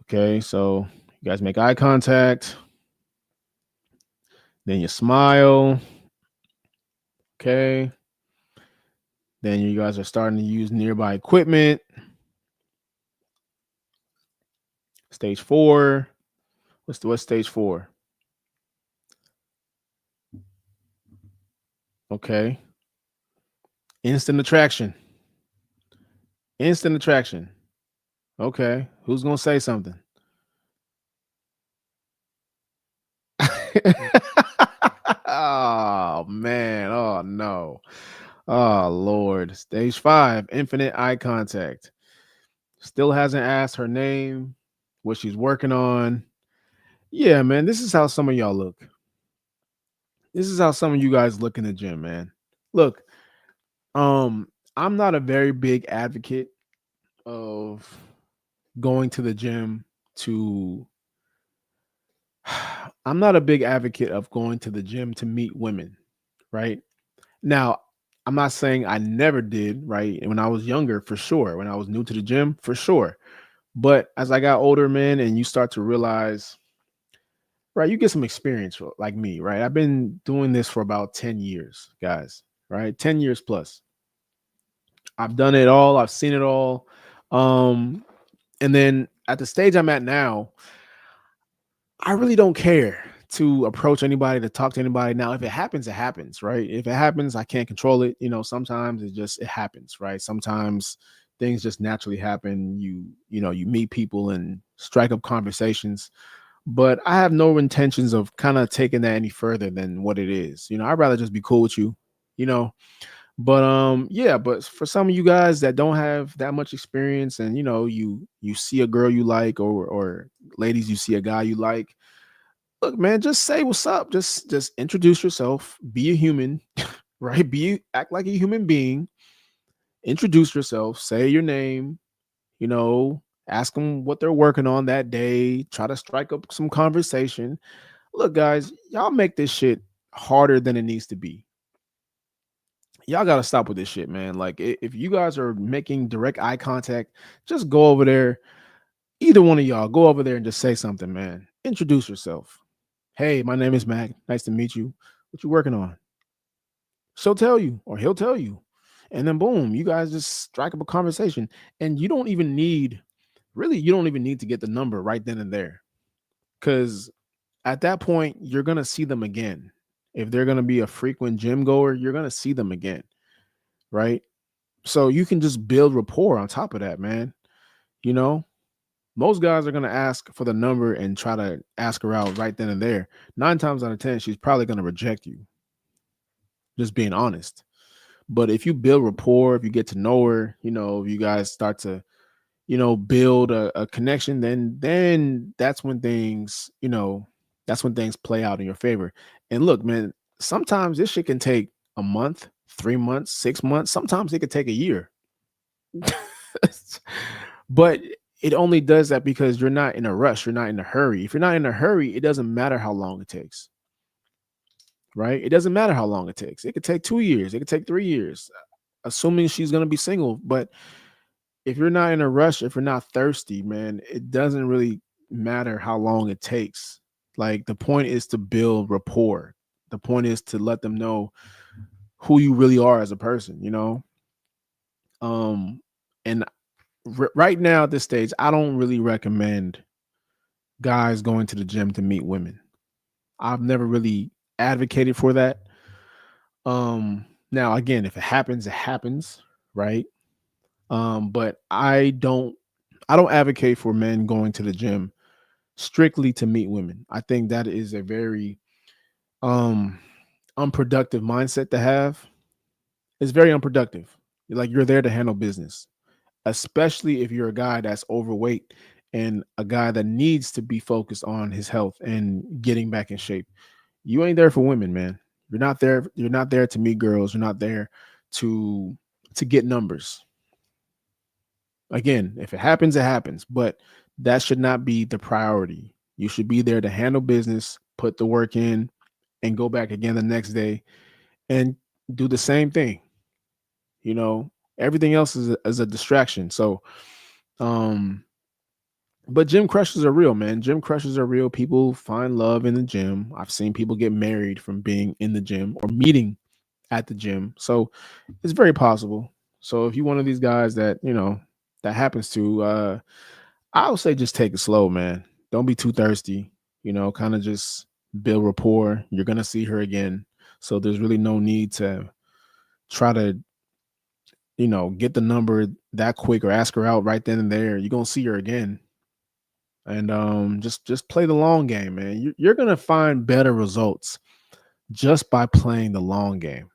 Okay, so you guys make eye contact. Then you smile. Okay. Then you guys are starting to use nearby equipment. Stage 4. What's stage 4? Okay. Instant attraction. Instant attraction. Okay. Who's gonna say something? Oh man. Oh no. Oh Lord. Stage 5. Infinite eye contact. Still hasn't asked her name, what she's working on. Yeah, man. This is how some of y'all look. This is how some of you guys look in the gym, man. Look, I'm not a very big advocate of going to the gym to I'm not a big advocate of going to the gym to meet women, right? Now, I'm not saying I never did, right? And when I was younger, for sure. When I was new to the gym, for sure. But as I got older, man, and you start to realize, right, you get some experience like me, right? I've been doing this for about 10 years, guys, right? 10 years plus. I've done it all, I've seen it all. Um, and then at the stage I'm at now, I really don't care to approach anybody, to talk to anybody. Now, if it happens, it happens, right? If it happens, I can't control it. Sometimes it happens, right? Sometimes things just naturally happen. You meet people and strike up conversations. But I have no intentions of kind of taking that any further than what it is. I'd rather just be cool with you, you know. But yeah, but for some of you guys that don't have that much experience, and you see a girl you like, or ladies, you see a guy you like, look, man, just say what's up. Just introduce yourself. Be a human, right? Act like a human being. Introduce yourself. Say your name. Ask them what they're working on that day. Try to strike up some conversation. Look, guys, y'all make this shit harder than it needs to be. Y'all got to stop with this shit, man. Like, if you guys are making direct eye contact, just go over there. Either one of y'all, go over there and just say something, man. Introduce yourself. Hey, my name is Mac. Nice to meet you. What you working on? She'll tell you, or he'll tell you. And then boom, you guys just strike up a conversation. And you don't even need to get the number right then and there. Because at that point, you're gonna see them again. If they're gonna be a frequent gym goer, you're gonna see them again. Right. So you can just build rapport on top of that, man. You know, most guys are going to ask for the number and try to ask her out right then and there. 9 times out of 10, she's probably going to reject you. Just being honest. But if you build rapport, if you get to know her, if you guys start to, build a connection, then that's when things play out in your favor. And look, man, sometimes this shit can take a month, 3 months, 6 months. Sometimes it could take a year. But it only does that because you're not in a rush, you're not in a hurry. If you're not in a hurry, it doesn't matter how long it takes, right? It doesn't matter how long it takes. It could take 2 years, it could take 3 years, assuming she's going to be single. But if you're not in a rush, if you're not thirsty, man, it doesn't really matter how long it takes. Like, the point is to build rapport. The point is to let them know who you really are as a person, you know? Um, and right now at this stage, I don't really recommend guys going to the gym to meet women. I've never really advocated for that. Now again, if it happens, it happens, right? But I don't advocate for men going to the gym strictly to meet women. I think that is a very um unproductive mindset to have. It's very unproductive. Like, you're there to handle business, especially if you're a guy that's overweight and a guy that needs to be focused on his health and getting back in shape. You ain't there for women, man. You're not there to meet girls. You're not there to get numbers. Again, if it happens, it happens, but that should not be the priority. You should be there to handle business, put the work in, and go back again the next day and do the same thing. You know, everything else is a distraction. So, um, but gym crushes are real, man. Gym crushes are real. People find love in the gym. I've seen people get married from being in the gym or meeting at the gym. So it's very possible. So if you're one of these guys that, that happens to, I would say just take it slow, man. Don't be too thirsty. Kind of just build rapport. You're gonna see her again. So there's really no need to try to, get the number that quick or ask her out right then and there. You're gonna see her again. And just play the long game, man. You're gonna find better results just by playing the long game.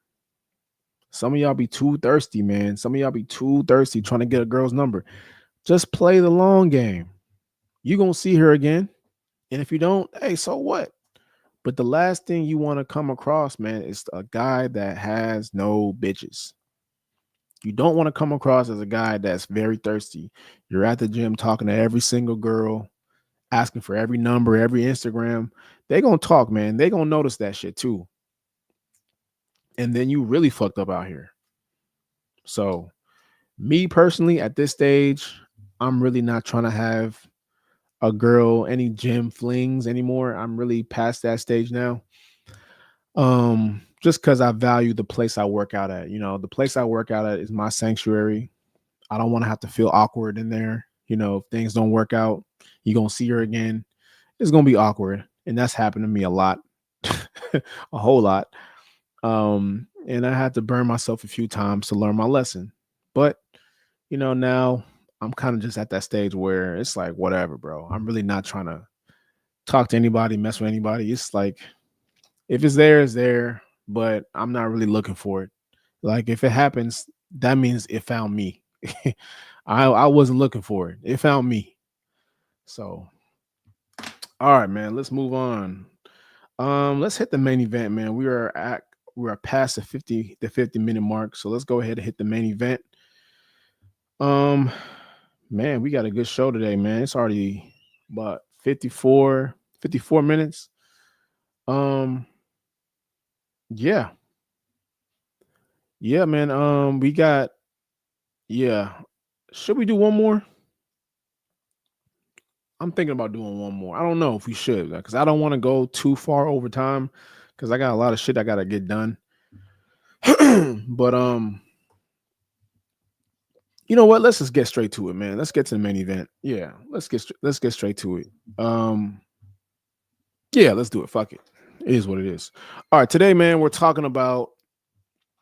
Some of y'all be too thirsty, man. Some of y'all be too thirsty trying to get a girl's number. Just play the long game. You're gonna see her again. And if you don't, hey, so what? But the last thing you want to come across, man, is a guy that has no bitches. You don't want to come across as a guy that's very thirsty. You're at the gym talking to every single girl, asking for every number, every Instagram. They gonna talk, man. They gonna notice that shit too. And then you really fucked up out here. So, me personally, at this stage, I'm really not trying to have a girl, any gym flings anymore. I'm really past that stage now. Just because I value the place I work out at. The place I work out at is my sanctuary. I don't want to have to feel awkward in there. If things don't work out, you're gonna see her again. It's gonna be awkward. And that's happened to me a lot. A whole lot. And I had to burn myself a few times to learn my lesson. But now I'm kind of just at that stage where it's like, whatever, bro. I'm really not trying to talk to anybody, mess with anybody. It's like, if it's there, it's there, but I'm not really looking for it. Like, if it happens, that means it found me. I wasn't looking for it. It found me. So, all right, man, let's move on. Let's hit the main event, man. We are past the 50-minute mark. So let's go ahead and hit the main event. Um, Man, we got a good show today, man. It's already about 54 minutes. Um, yeah. Yeah, man. We got, yeah. Should we do one more? I'm thinking about doing one more. I don't know if we should, because I don't want to go too far over time because I got a lot of shit I gotta get done. But you know what? Let's just get straight to it, man. Let's get to the main event. Yeah, let's get straight to it. Yeah, let's do it. Fuck it. It is what it is. All right, today, man, we're talking about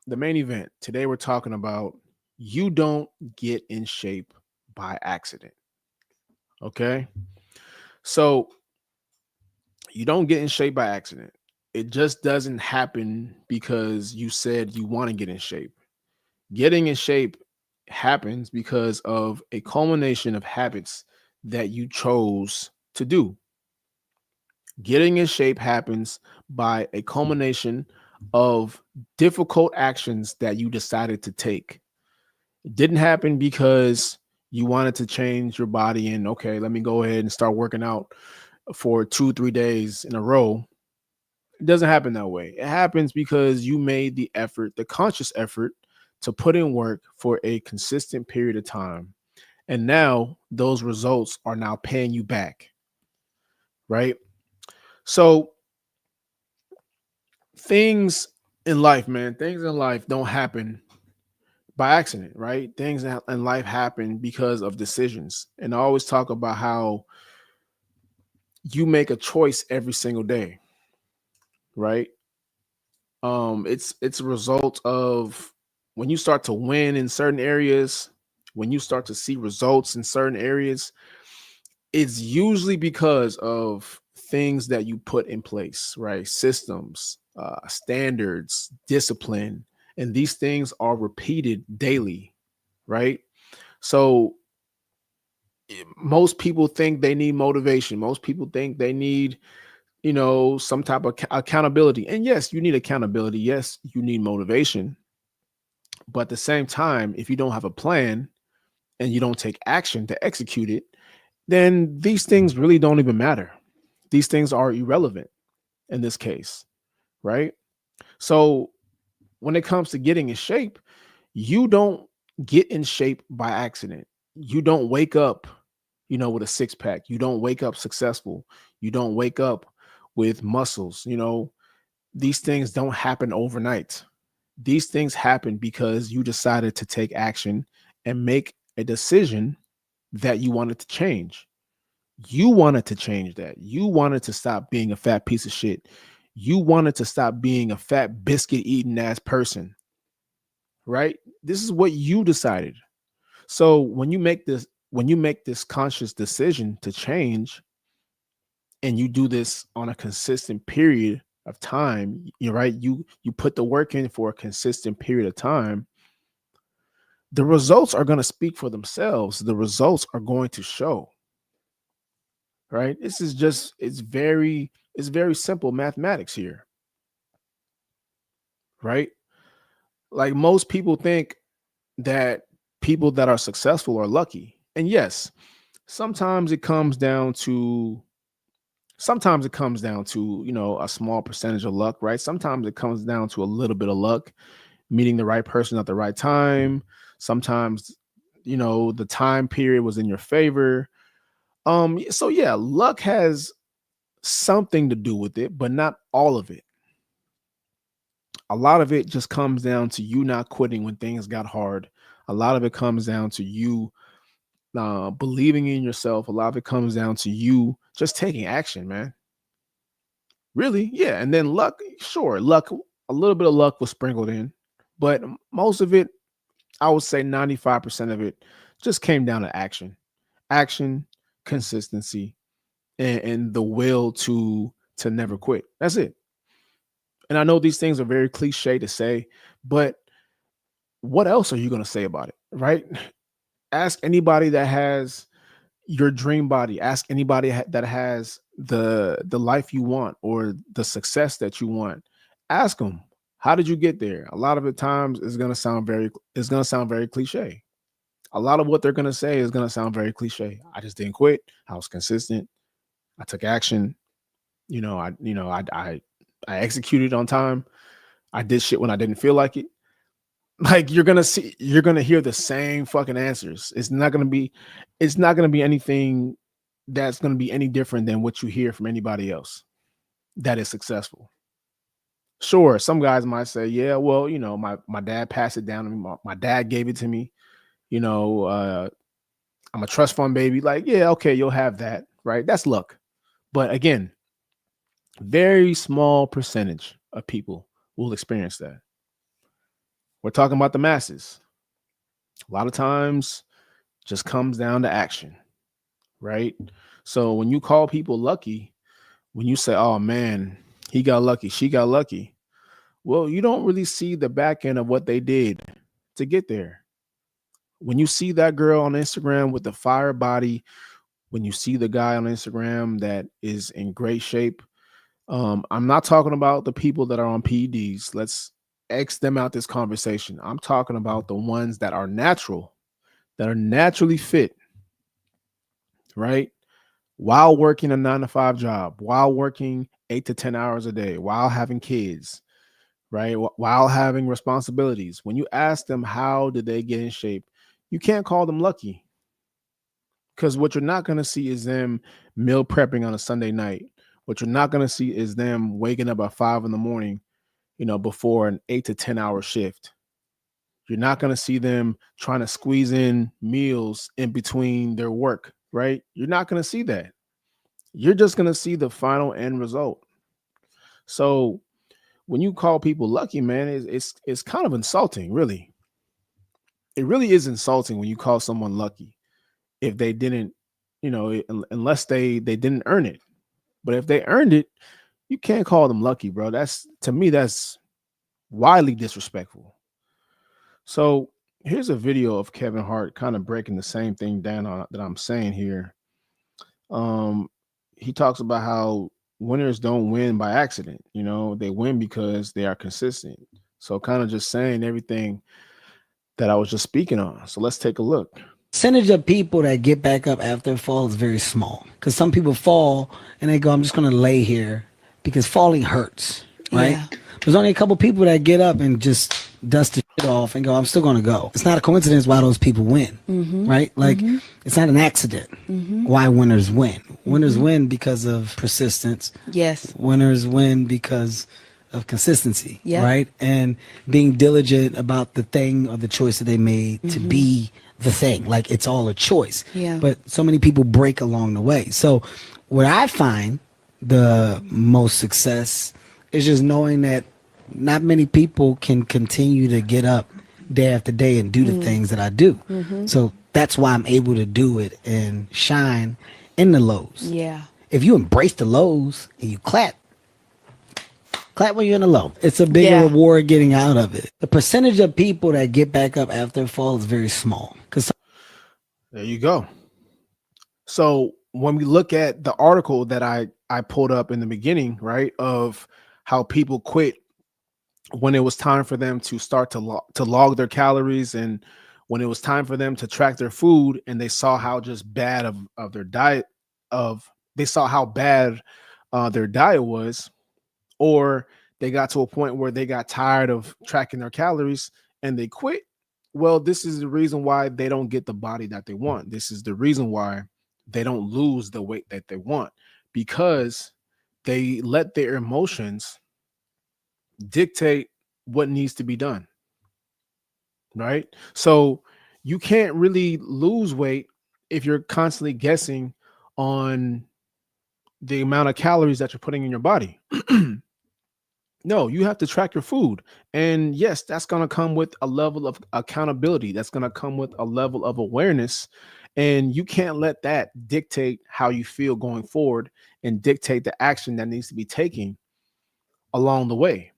the main event. Today, we're talking about you don't get in shape by accident. Okay, so you don't get in shape by accident. It just doesn't happen because you said you want to get in shape. Getting in shape happens because of a culmination of habits that you chose to do. Getting in shape happens by a culmination of difficult actions that you decided to take. It didn't happen because You wanted to change your body and okay, let me go ahead and start working out for 2, 3 days in a row. It doesn't happen that way. It happens because you made the effort, the conscious effort to put in work for a consistent period of time. And now those results are now paying you back, right? So things in life, man, things in life don't happen by accident, right? Things in life happen because of decisions. And I always talk about how you make a choice every single day, right? It's a result of when you start to win in certain areas, when you start to see results in certain areas, it's usually because of things that you put in place, right? Systems, standards, discipline, and these things are repeated daily, right? So most people think they need motivation. Most people think they need, some type of accountability. And yes, you need accountability. Yes, you need motivation. But at the same time, if you don't have a plan and you don't take action to execute it, then these things really don't even matter. These things are irrelevant in this case, right? So when it comes to getting in shape, you don't get in shape by accident. You don't wake up, with a six pack. You don't wake up successful. You don't wake up with muscles. These things don't happen overnight. These things happen because you decided to take action and make a decision that you wanted to change. You wanted to change that. You wanted to stop being a fat piece of shit. You wanted to stop being a fat biscuit eating ass person, right? This is what you decided. So when you make this conscious decision to change and you do this on a consistent period of time, you're right, you put the work in for a consistent period of time, the results are going to speak for themselves. The results are going to show, right? This is just it's very simple mathematics here, right? Like most people think that people that are successful are lucky. And yes, sometimes it comes down to a small percentage of luck, right? Sometimes it comes down to a little bit of luck, meeting the right person at the right time. Sometimes, the time period was in your favor. So yeah, luck has something to do with it, but not all of it. A lot of it just comes down to you not quitting when things got hard. A lot of it comes down to you believing in yourself. A lot of it comes down to you just taking action, man. Really, yeah. And then luck, sure, luck, a little bit of luck was sprinkled in, but most of it, I would say 95% of it just came down to action, consistency, and the will to never quit. That's it. And I know these things are very cliche to say, but what else are you going to say about it, right? Ask anybody that has your dream body. Ask anybody that has the life you want or the success that you want. Ask them, how did you get there? A lot of the times it's going to sound very cliche. A lot of what they're going to say is going to sound very cliche. I just didn't quit. I was consistent. I took action. I executed on time. I did shit when I didn't feel like it. Like you're gonna hear the same fucking answers. It's not gonna be anything that's gonna be any different than what you hear from anybody else that is successful. Sure, some guys might say, yeah, well, my dad passed it down to me. My dad gave it to me. You know, uh, I'm a trust fund baby. Like, yeah, okay, you'll have that, right? That's luck. But again, very small percentage of people will experience that. We're talking about the masses. A lot of times just comes down to action, right? So when you call people lucky, when you say, "Oh man, he got lucky, she got lucky," well, you don't really see the back end of what they did to get there. When you see that girl on Instagram with the fire body, when you see the guy on Instagram that is in great shape, I'm not talking about the people that are on PEDs. Let's X them out this conversation. I'm talking about the ones that are natural, that are naturally fit, right? While working a 9 to 5 job, while working 8 to 10 hours a day, while having kids, right? While having responsibilities. When you ask them how did they get in shape, you can't call them lucky, because what you're not going to see is them meal prepping on a Sunday night. What you're not going to see is them waking up at 5 in the morning, before an 8 to 10 hour shift. You're not going to see them trying to squeeze in meals in between their work, right? You're not going to see that. You're just going to see the final end result. So when you call people lucky, man, it's kind of insulting, really. It really is insulting when you call someone lucky if they didn't, unless they didn't earn it. But if they earned it, you can't call them lucky, bro. That's, to me, that's widely disrespectful. So here's a video of Kevin Hart kind of breaking the same thing down that I'm saying here. Um, he talks about how winners don't win by accident. They win because they are consistent. So kind of just saying everything that I was just speaking on. So let's take a look. Percentage of people that get back up after a fall is very small. Because some people fall and they go, I'm just going to lay here because falling hurts, right? Yeah. There's only a couple people that get up and just dust the shit off and go, I'm still going to go. It's not a coincidence why those people win, right? Like, it's not an accident why winners win. Winners win because of persistence. Yes. Winners win because of consistency, Yep. right? And being diligent about the thing or the choice that they made to be the thing. Like, it's all a choice. Yeah. But so many people break along the way. So what I find the most success is just knowing that not many people can continue to get up day after day and do the things that I do. So that's why I'm able to do it and shine in the lows. Yeah. If you embrace the lows and you clap when you're in the low. It's a bigger Yeah. reward getting out of it. The percentage of people that get back up after a fall is very small. Because There you go. So when we look at the article that I pulled up in the beginning, right, of how people quit when it was time for them to start to log their calories, and when it was time for them to track their food, and they saw how just bad of their diet of they saw how bad their diet was, or they got to a point where they got tired of tracking their calories and they quit. Well, this is the reason why they don't get the body that they want. This is the reason why they don't lose the weight that they want, because they let their emotions dictate what needs to be done, right? So you can't really lose weight if you're constantly guessing on the amount of calories that you're putting in your body. No, you have to track your food. And yes, that's going to come with a level of accountability. That's going to come with a level of awareness. And you can't let that dictate how you feel going forward and dictate the action that needs to be taken along the way.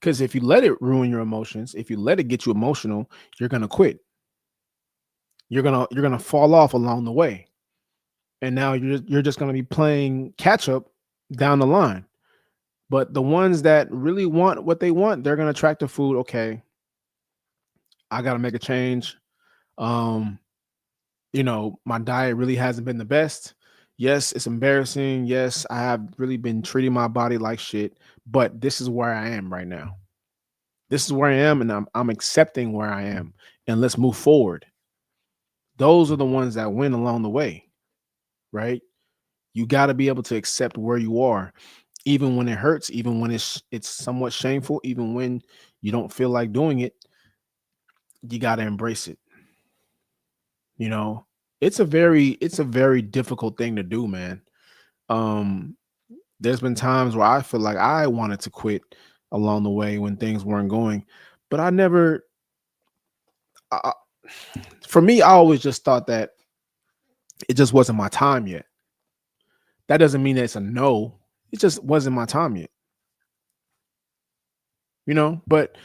Because if you let it ruin your emotions, if you let it get you emotional, you're going to quit. You're going to fall off along the way. And now you're just going to be playing catch up down the line. But the ones that really want what they want, they're gonna track the food. Okay, I gotta make a change. Um, my diet really hasn't been the best. Yes, it's embarrassing. Yes, I have really been treating my body like shit, but this is where I am right now. This is where I am, and I'm accepting where I am. And let's move forward. Those are the ones that win along the way, right? You got to be able to accept where you are, even when it hurts, even when it's somewhat shameful, even when you don't feel like doing it. You got to embrace it. You know, it's a very difficult thing to do, man. Um, there's been times where I feel like I wanted to quit along the way when things weren't going, but I never. I, for me, I always just thought that it just wasn't my time yet. That doesn't mean that it's a no. It just wasn't my time yet. But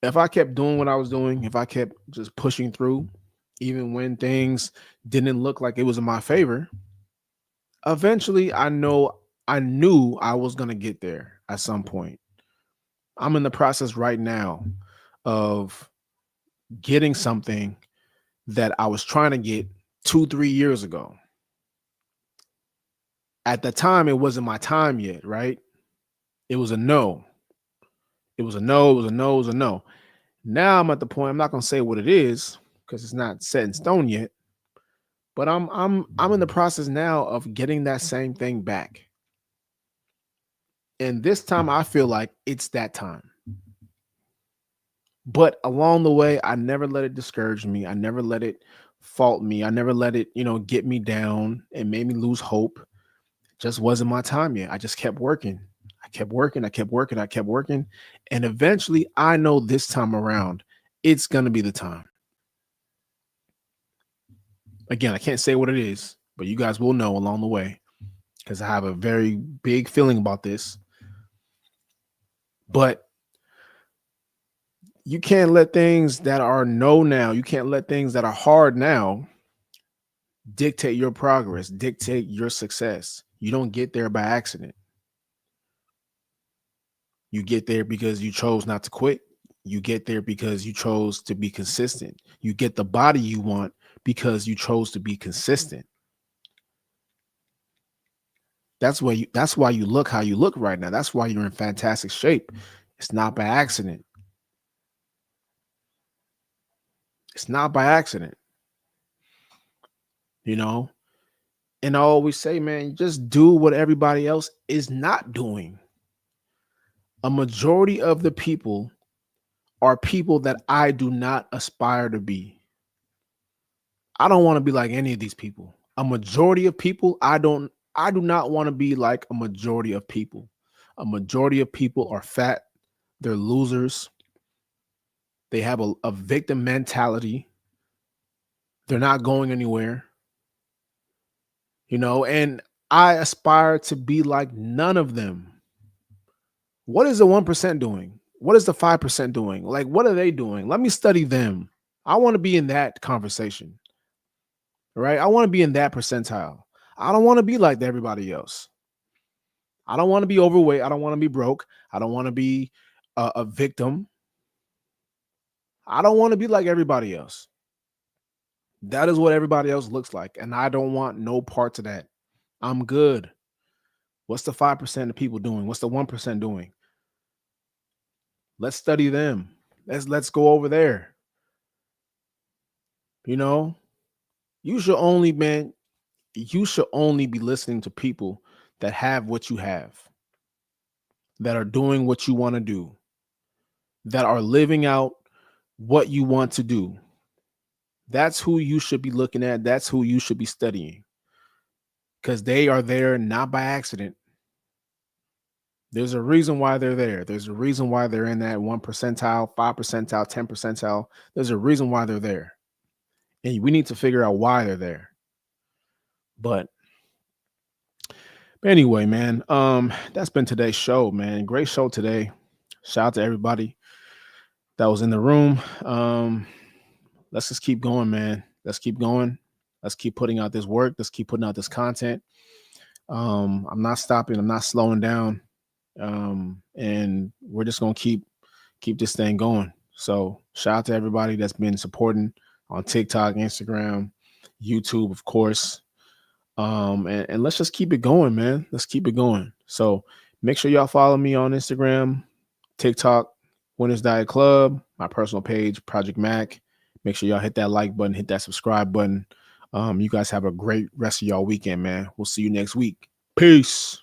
if I kept doing what I was doing, if I kept just pushing through, even when things didn't look like it was in my favor, eventually I knew I was gonna get there at some point. I'm in the process right now of getting something that I was trying to get 2, 3 years ago. At the time, it wasn't my time yet, right? It was a no. It was a no. It was a no. It was a no. Now I'm at the point. I'm not gonna say what it is because it's not set in stone yet. But I'm in the process now of getting that same thing back. And this time I feel like it's that time. But along the way, I never let it discourage me. I never let it fault me. I never let it, get me down and made me lose hope. It just wasn't my time yet. I just kept working. I kept working. I kept working. I kept working. And eventually I know this time around, it's going to be the time. Again, I can't say what it is, but you guys will know along the way because I have a very big feeling about this. But you can't let things that are no now, you can't let things that are hard now dictate your progress, dictate your success. You don't get there by accident. You get there because you chose not to quit. You get there because you chose to be consistent. You get the body you want because you chose to be consistent. That's why you look how you look right now. That's why you're in fantastic shape. It's not by accident. It's not by accident. You know, and I always say, man, just do what everybody else is not doing. A majority of the people are people that I do not aspire to be. I don't want to be like any of these people. A majority of people, I do not want to be like a majority of people. A majority of people are fat, they're losers, they have a victim mentality, they're not going anywhere, and I aspire to be like none of them. What is the 1% doing? What is the 5% doing? Like, what are they doing? Let me study them. I want to be in that conversation, right? I want to be in that percentile. I don't want to be like everybody else. I don't want to be overweight. I don't want to be broke. I don't want to be a victim. I don't want to be like everybody else. That is what everybody else looks like. And I don't want no parts of that. I'm good. What's the 5% of people doing? What's the 1% doing? Let's study them. Let's go over there. You know, you should only, man, you should only be listening to people that have what you have, that are doing what you want to do, that are living out what you want to do. That's who you should be looking at. That's who you should be studying because they are there not by accident. There's a reason why they're there. There's a reason why they're in that 1%, 5%, 10%. There's a reason why they're there. And we need to figure out why they're there. But anyway, man, that's been today's show, man. Great show today. Shout out to everybody that was in the room. Let's just keep going, man. Let's keep going. Let's keep putting out this work. Let's keep putting out this content. I'm not stopping. I'm not slowing down. And we're just gonna keep this thing going. So shout out to everybody that's been supporting on TikTok, Instagram, YouTube, of course. And let's just keep it going, man. Let's keep it going. So make sure y'all follow me on Instagram, TikTok, Winners Diet Club, my personal page, Project Mac. Make sure y'all hit that like button, hit that subscribe button. You guys have a great rest of y'all weekend, man. We'll see you next week. Peace.